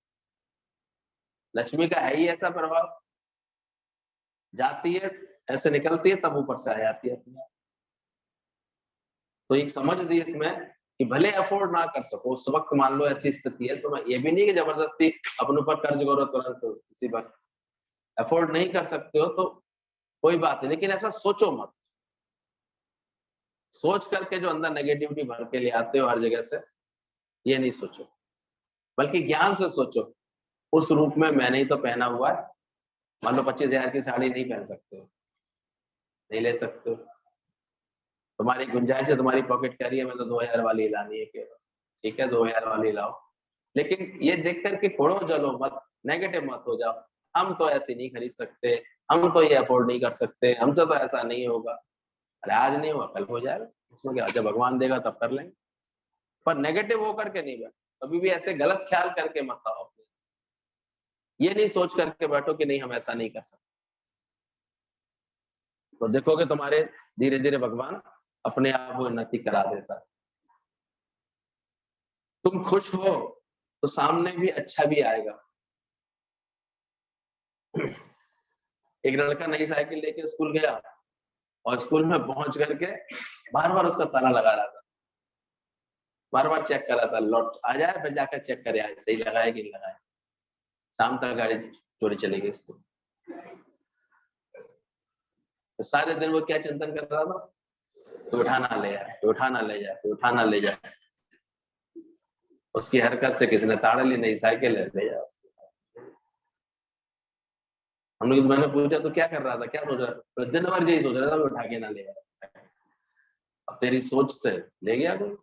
लक्ष्मी का है ही ऐसा प्रभाव, जाती है ऐसे निकलती है, तब ऊपर से आ जाती है अपने आप। तो एक समझ दी इसमें कि भले अफोर्ड ना कर सको उस वक्त, मान लो ऐसी स्थिति है, तो मैं ये भी नहीं कि जबरदस्ती अपने ऊपर कर्ज करो तुरंत किसी वक्त। अफोर्ड नहीं कर सकते हो तो कोई बात नहीं, लेकिन ऐसा सोचो मत। सोच करके जो अंदर नेगेटिविटी भर के ले आते हो हर जगह से, ये नहीं सोचो, बल्कि ज्ञान से सोचो। उस रूप में मैंने ही तो पहना हुआ है। मान लो 25,000 की साड़ी नहीं पहन सकते हो, नहीं ले सकते हो, तुम्हारी गुंजाइश है, तुम्हारी पॉकेट कह रही है मैं तो 2,000 वाली लानी है केवल, ठीक है 2,000 वाली लाओ। लेकिन ये देख करके खोड़ो जलो मत, नेगेटिव मत हो जाओ, हम तो ऐसे नहीं खरीद सकते, हम तो ये अफोर्ड नहीं कर सकते, हमसे तो ऐसा नहीं होगा। अरे आज नहीं हुआ कल हो जाएगा, उसमें क्या, जब भगवान देगा तब कर लेंगे। पर नेगेटिव होकर के नहीं बैठो, कभी भी ऐसे गलत ख्याल करके मत आओ। ये नहीं सोच करके बैठो कि नहीं हम ऐसा नहीं कर सकते। तो देखोगे तुम्हारे धीरे धीरे भगवान अपने आप उन्नति करा देता है। तुम खुश हो तो सामने भी अच्छा भी आएगा। एक लड़का नई साइकिल लेके स्कूल गया और स्कूल में पहुंच करके बार बार उसका ताला लगा रहा था, बार बार चेक कर रहा था, लौट आ जाए फिर जाकर चेक करे आए सही लगाए कि नहीं लगाए। शाम तक गाड़ी चोरी चली गई स्कूल। तो सारे दिन वो क्या चिंतन कर रहा था, तो उठाना ले जाए, तो उठाना ले जाए, तो उठाना ले जाए। उसकी हरकत से किसी ने ताड़ ली, नई साइकिल है ले जाओ। हम लोग, मैंने पूछा तो क्या कर रहा था, क्या सोच रहा था, तो दिन भर यही सोच रहा था उठा के ना ले जाए। अब तेरी सोच से ले गया कोई।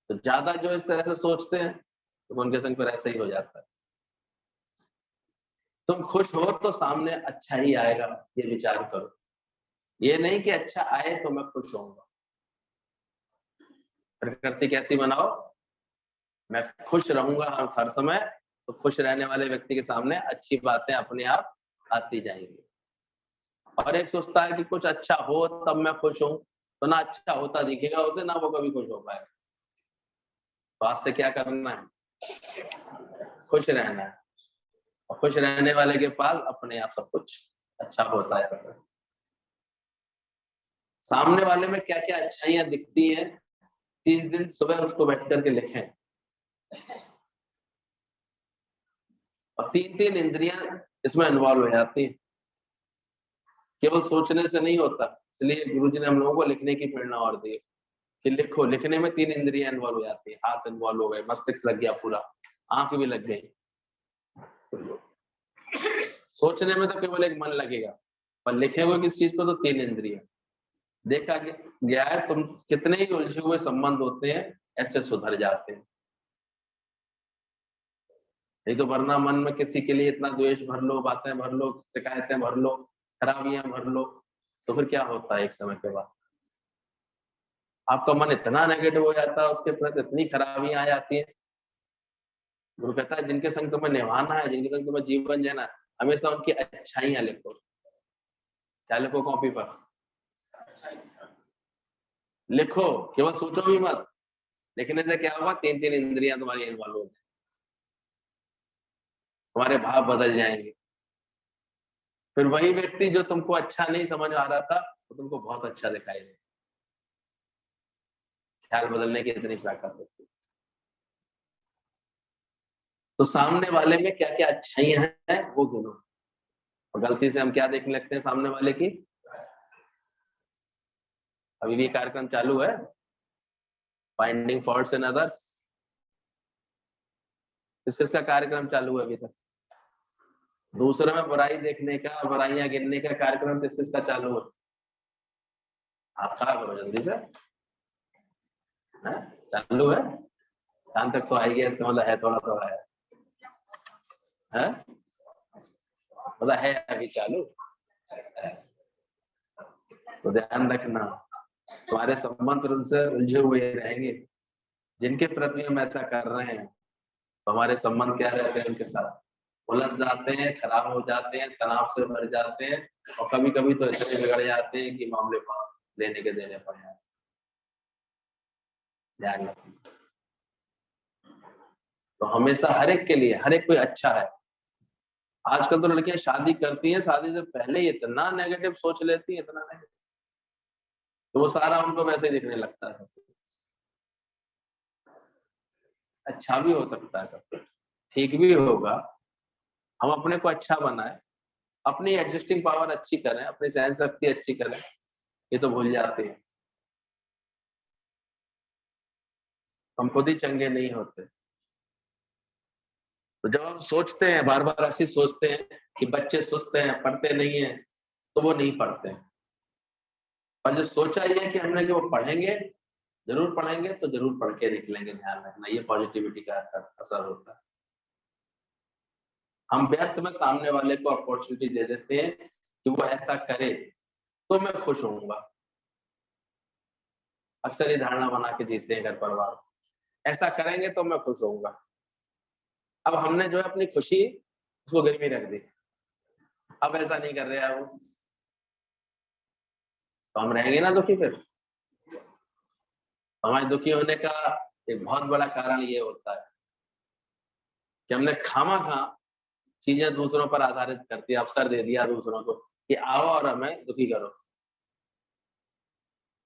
तो ज्यादा जो इस तरह से सोचते हैं तो उनके संग पर ऐसा ही हो जाता है। तुम खुश हो तो सामने अच्छा ही आएगा, ये विचार करो। ये नहीं कि अच्छा आए तो मैं खुश होऊंगा। प्रकृति कैसी बनाओ, मैं खुश रहूंगा हर समय तो खुश रहने वाले व्यक्ति के सामने अच्छी बातें अपने आप आती जाएंगी। और एक सोचता है कि कुछ अच्छा हो तब मैं खुश हूं, तो ना अच्छा होता दिखेगा उसे, ना वो कभी खुश हो पाएगा। तो आज से क्या करना है, खुश रहना है, और खुश रहने वाले के पास अपने आप सब कुछ अच्छा होता है। सामने वाले में क्या क्या अच्छाइयां दिखती हैं, 30 दिन सुबह उसको बैठ करके लिखें। और 3-3 इंद्रियां इसमें इन्वॉल्व हो जाती हैं, केवल सोचने से नहीं होता। इसलिए गुरुजी ने हम लोगों को लिखने की प्रेरणा और दी कि लिखो। लिखने में 3 इंद्रियां इन्वॉल्व हो जाती है, हाथ इन्वॉल्व हो गए, मस्तिष्क लग गया पूरा, आंख भी लग गई। सोचने में तो केवल एक मन लगेगा, पर लिखे हुए किस चीज को, तो 3 इंद्रियां। देखा गया है तुम कितने ही उलझे हुए संबंध होते हैं ऐसे सुधर जाते हैं। नहीं तो वरना मन में किसी के लिए इतना द्वेष भर लो, बातें भर लो, शिकायतें भर लो, खराबियां भर लो, तो फिर क्या होता है, एक समय के बाद आपका मन इतना नेगेटिव हो जाता है, उसके प्रति इतनी खराबियां आ जाती है। गुरु कहता है जिनके संग तुम्हें निभाना है, जिनके संग तुम्हें जीवन जीना है, हमेशा उनकी अच्छाइयां लिखो। क्या लिखो कॉपी पर, लिखो, केवल सोचो भी मत। लिखने से क्या होगा, 3-3 इंद्रियां तुम्हारी इन्वॉल्व हो जाएंगी, तुम्हारे भाव बदल जाएंगे। फिर वही व्यक्ति जो तुमको अच्छा नहीं समझ आ रहा था, वो तुमको बहुत अच्छा दिखाई देगा। ख्याल बदलने की इतनी ताकत होती है। तो सामने वाले में क्या क्या अच्छाइयां हैं वो गिनो। और गलती से हम क्या देखने लगते हैं सामने वाले की, अभी भी कार्यक्रम चालू है, फाइंडिंग फॉल्ट्स इन अदर्स। किसका कार्यक्रम चालू है अभी तक? दूसरे में बुराई देखने का, बुराइयां गिनने का कार्यक्रम किसका चालू है? हाथ खड़ा करो जल्दी से। है? चालू है, शाम तक तो आएगी, इसका मतलब है थोड़ा थोड़ा है, मतलब है अभी चालू। तो ध्यान रखना, तुम्हारे संबंध उनसे उलझे हुए रहेंगे। जिनके प्रति हम ऐसा कर रहे हैं, तो हमारे संबंध क्या रहते हैं उनके साथ, उलझ जाते हैं, खराब हो जाते हैं, तनाव से भर जाते हैं, और कभी कभी तो इतने बिगड़ जाते हैं कि मामले पर लेने के देने पड़ जाते हैं। ध्यान रखना। तो हमेशा हर एक के लिए हर एक कोई अच्छा है। आजकल तो लड़कियां शादी करती हैं, शादी से पहले ही इतना नेगेटिव सोच लेती हैं, इतना नेगेटिव, तो वो सारा उनको वैसे ही दिखने लगता है। अच्छा भी हो सकता है, सब कुछ ठीक भी होगा, हम अपने को अच्छा बनाए, अपनी एडजस्टिंग पावर अच्छी करें, अपनी सहन शक्ति अच्छी करें, ये तो भूल जाते हैं। हम खुद ही चंगे नहीं होते। तो जब हम सोचते हैं, बार बार ऐसे सोचते हैं कि बच्चे सुस्त हैं, पढ़ते नहीं है, तो वो नहीं पढ़ते हैं। पर जो सोचा ये है कि हमने कि वो पढ़ेंगे, जरूर पढ़ेंगे, तो जरूर पढ़ के निकलेंगे। ध्यान रखना, ये पॉजिटिविटी का असर होता है। हम व्यर्थ में सामने वाले को अपॉर्चुनिटी दे देते हैं कि वो ऐसा करे तो मैं खुश होऊंगा। अक्सर ये धारणा बना के जीते हैं घर परिवार, ऐसा करेंगे तो मैं खुश होऊंगा। अब हमने जो है अपनी खुशी उसको गिरवी रख दी, अब ऐसा नहीं कर रहे हैं वो, तो हम रहेंगे ना दुखी। फिर हमारे दुखी होने का एक बहुत बड़ा कारण ये होता है कि हमने खामा-खा चीजें दूसरों पर आधारित कर दिया, अवसर दे दिया दूसरों को कि आओ और हमें दुखी करो।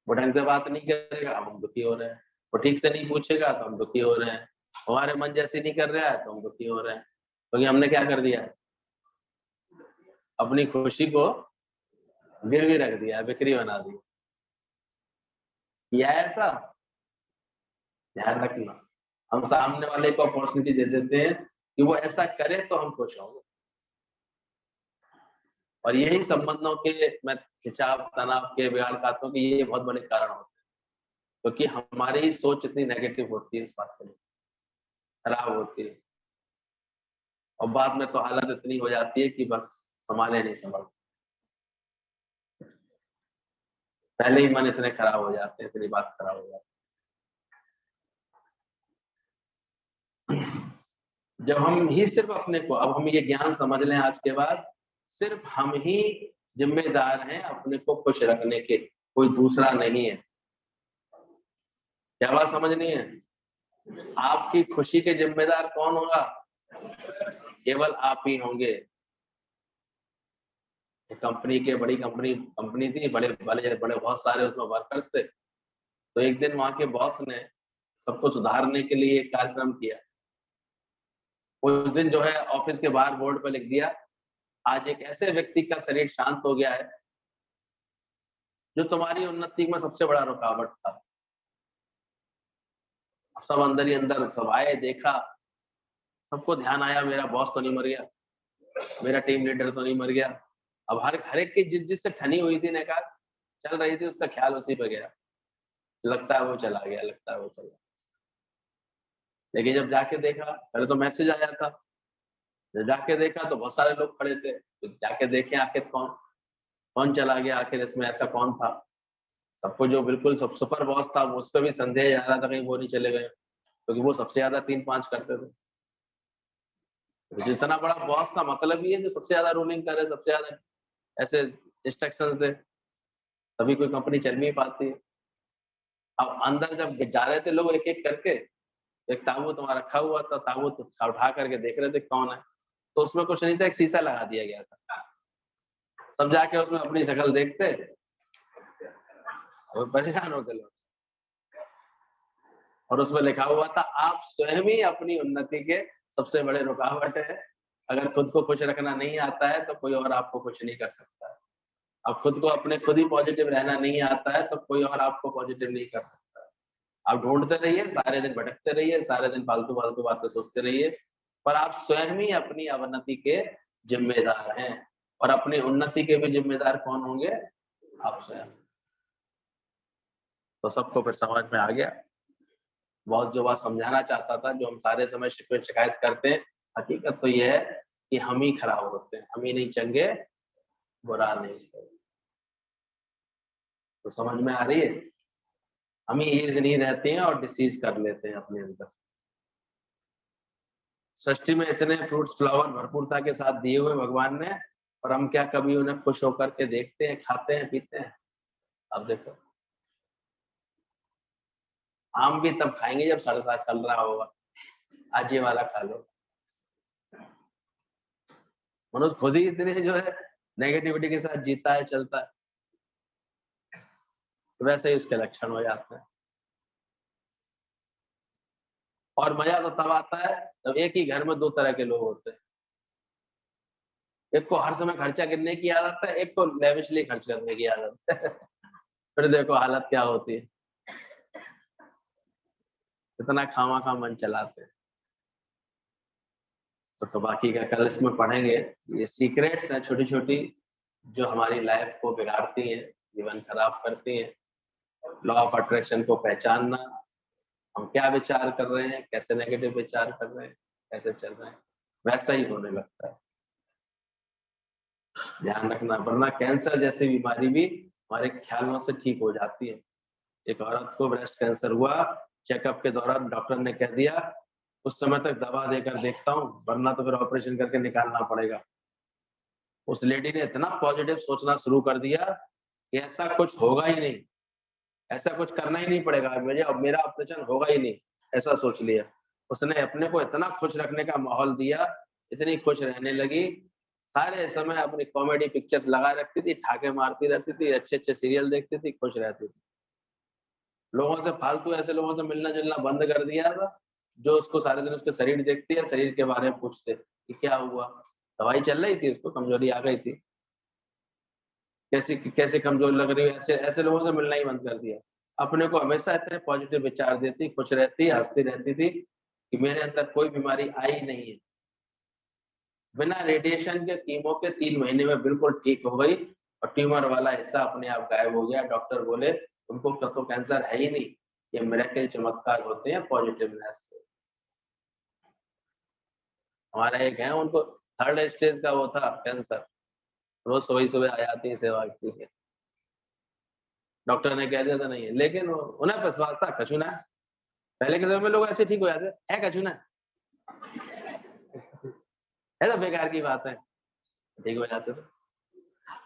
वो ढंग से बात नहीं करेगा, अब हम दुखी हो रहे हैं। वो ठीक से नहीं पूछेगा तो हम दुखी हो रहे हैं। हमारे मन जैसी नहीं कर रहा है तो हम दुखी हो रहे हैं, क्योंकि हमने क्या कर दिया है, अपनी खुशी को गिरवी रख दिया, बिक्री बना दी। या ऐसा ध्यान रखना, हम सामने वाले को अपॉर्चुनिटी दे देते हैं कि वो ऐसा करे तो हम खुश होंगे। और यही संबंधों के मैं खिंचाव, तनाव के, बिगाड़ खातों के ये बहुत बड़े कारण होते हैं, क्योंकि हमारी सोच इतनी नेगेटिव होती है, इस बात के लिए खराब होती है, और बाद में तो हालत इतनी हो जाती है कि बस संभाले नहीं संभल, पहले ही मन इतने खराब हो जाते हैं, इतनी बात खराब हो जाती है। जब हम ही सिर्फ अपने को, अब हम ये ज्ञान समझ लें आज के बाद, सिर्फ हम ही जिम्मेदार हैं अपने को खुश रखने के, कोई दूसरा नहीं है। क्या बात समझनी है? आपकी खुशी के जिम्मेदार कौन होगा? केवल आप ही होंगे। कंपनी के, बड़ी कंपनी थी, बड़े बड़े बड़े बहुत सारे उसमें वर्कर्स थे। तो एक दिन वहां के बॉस ने सबको सुधारने के लिए एक कार्यक्रम किया। उस दिन जो है ऑफिस के बाहर बोर्ड पर लिख दिया, आज एक ऐसे व्यक्ति का शरीर शांत हो गया है जो तुम्हारी उन्नति में सबसे बड़ा रुकावट था। सब अंदर ही अंदर सब आए, देखा, सबको ध्यान आया मेरा बॉस तो नहीं मर गया, मेरा टीम लीडर तो नहीं मर गया। अब हर एक की जिससे ठनी हुई थी नेकात चल रही थी, उसका ख्याल उसी पे गया। लगता है वो चला गया, लगता है वो चला गया। लेकिन जब जाके देखा, पहले तो मैसेज आया था, जब जाके देखा तो बहुत सारे लोग खड़े थे। तो जाके देखे आखिर कौन चला गया, आखिर इसमें ऐसा कौन था। सबको जो बिल्कुल सब सुपर बॉस था उस पर भी संदेह जा रहा था कहीं वो नहीं चले गए, क्योंकि वो सबसे ज्यादा 3-5 करते थे। जितना बड़ा बॉस का मतलब ही है जो सबसे ज्यादा रूलिंग करे, सबसे ज्यादा ऐसे इंस्ट्रक्शंस दे, तभी कोई कंपनी चल नहीं पाती है। अब अंदर जब जा रहे थे लोग एक एक करके, एक ताबूत वहां रखा हुआ था, ताबूत उठा करके देख रहे थे कौन है। तो उसमें कुछ नहीं था, एक शीशा लगा दिया गया था। सब जाके उसमें अपनी शक्ल देखते और परेशान होते लोग। और उसमें लिखा हुआ था, आप स्वयं ही अपनी उन्नति के सबसे बड़े रुकावट है। अगर खुद को खुश रखना नहीं आता है तो कोई और आपको खुश नहीं कर सकता है। अब खुद ही पॉजिटिव रहना नहीं आता है तो कोई और आपको पॉजिटिव नहीं कर सकता है। आप ढूंढते रहिए, सारे दिन भटकते रहिए, सारे दिन फालतू फालतू बातें सोचते रहिए, पर आप स्वयं ही अपनी अवनति के जिम्मेदार हैं। और अपनी उन्नति के भी जिम्मेदार कौन होंगे? आप स्वयं। तो सबको फिर समझ में आ गया। बॉस जो बात समझाना चाहता था, जो हम सारे समय शिकवे शिकायत करते हैं, हकीकत तो यह है कि हम ही खराब होते हैं, हम ही नहीं चंगे, बुरा नहीं। तो समझ में आ रही है? हम ही एज नहीं रहते हैं और डिसीज कर लेते हैं अपने अंदर। सृष्टि में इतने फ्रूट्स फ्लावर भरपूरता के साथ दिए हुए भगवान ने, और हम क्या कभी उन्हें खुश होकर के देखते हैं, खाते हैं, पीते हैं? अब देखो, आम भी तब खाएंगे जब चल रहा होगा, आज ये वाला खा लो। मनुष्य खुद ही इतने जो है नेगेटिविटी के साथ जीता है, चलता है, तो वैसे ही उसके लक्षण हो जाते हैं। और मजा तो तब आता है जब एक ही घर में 2 तरह के लोग होते हैं। एक को हर समय खर्चा करने की आदत है, एक को लेविशली खर्च करने की आदत है। फिर देखो हालत क्या होती है, इतना खामा मन चलाते हैं। तो बाकी का कल इसमें पढ़ेंगे। ये सीक्रेट्स हैं छोटी छोटी, जो हमारी लाइफ को बिगाड़ती हैं, जीवन खराब करती हैं। लॉ ऑफ अट्रैक्शन को पहचानना, हम क्या विचार कर रहे हैं, कैसे नेगेटिव विचार कर रहे हैं, कैसे चल रहे हैं, वैसा ही होने लगता है। ध्यान रखना, वरना कैंसर जैसी बीमारी भी हमारे ख्यालों से ठीक हो जाती है। एक औरत को ब्रेस्ट कैंसर हुआ, चेकअप के दौरान डॉक्टर ने कह दिया उस समय तक दवा देकर देखता हूँ, वरना तो फिर ऑपरेशन करके निकालना पड़ेगा। उस लेडी ने इतना पॉजिटिव सोचना शुरू कर दिया कि ऐसा कुछ होगा ही नहीं, ऐसा कुछ करना ही नहीं पड़ेगा, मुझे अब मेरा ऑपरेशन होगा ही नहीं, ऐसा सोच लिया। उसने अपने को इतना खुश रखने का माहौल दिया, इतनी खुश रहने लगी, सारे समय अपनी कॉमेडी पिक्चर्स लगा रखती थी, ठाके मारती रहती थी, अच्छे-अच्छे सीरियल देखती थी, खुश रहती थी। लोगों से फालतू ऐसे लोगों से मिलना-जुलना बंद कर दिया था, जो उसको सारे दिन उसके शरीर देखती है, शरीर के बारे में पूछते कि क्या हुआ? दवाई चल रही थी, उसको कमजोरी आ गई थी। कैसी कमजोर लग रही है, ऐसे लोगों से मिलना ही बंद कर दिया। अपने को हमेशा इतने पॉजिटिव विचार देती, खुश रहती, हंसती रहती थी कि मेरे अंदर कोई बीमारी आई नहीं है। बिना रेडिएशन के कीमो के 3 महीने में बिल्कुल ठीक हो गई और ट्यूमर वाला हिस्सा अपने आप गायब हो गया। डॉक्टर बोले तुमको तो कैंसर है ही नहीं। ये मिरेकल चमत्कार होते हैं पॉजिटिवनेस से। हमारा एक है, उनको 3rd स्टेज का वो था कैंसर, रोज सुबह आ जाती है सेवा की है। डॉक्टर ने कह दिया था नहीं है, लेकिन उन्हें विश्वास था कछु ना। पहले के समय में लोग ऐसे ठीक हो जाते हैं कछु ना, ऐसा बेकार की बात है, ठीक हो जाते थे।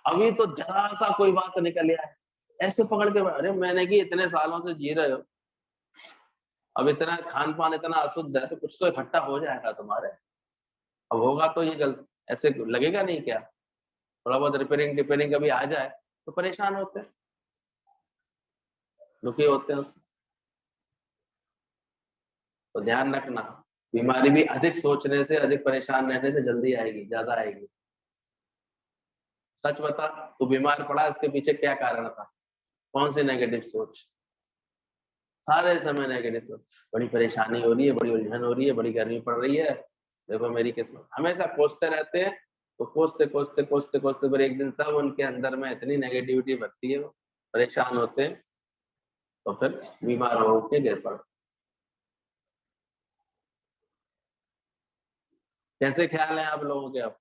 अभी तो जरा सा कोई बात निकल आए ऐसे पकड़ के, अरे मैंने कि इतने सालों से जी रहे हो, अब इतना खान पान इतना अशुद्ध है तो कुछ तो इकट्ठा हो जाएगा तुम्हारे, अब होगा तो ये गलत ऐसे लगेगा नहीं क्या? थोड़ा बहुत रिपेयरिंग कभी आ जाए तो परेशान होते हैं, दुखी होते हैं उसमें। तो ध्यान रखना, बीमारी भी अधिक सोचने से, अधिक परेशान रहने से जल्दी आएगी, ज्यादा आएगी। सच बता, तू बीमार पड़ा इसके पीछे क्या कारण था? कौन सी नेगेटिव सोच? सारे समय नेगेटिव सोच, बड़ी परेशानी हो रही है, बड़ी उलझन हो रही है, बड़ी गर्मी पड़ रही है, देखो मेरी किस्मत, हमेशा कोसते रहते हैं। तो कोसते पर एक दिन सब उनके अंदर में इतनी नेगेटिविटी भरती है, वो परेशान होते हैं, तो फिर बीमार हो के गिर पड़ते। कैसे ख्याल है आप लोगों के अब?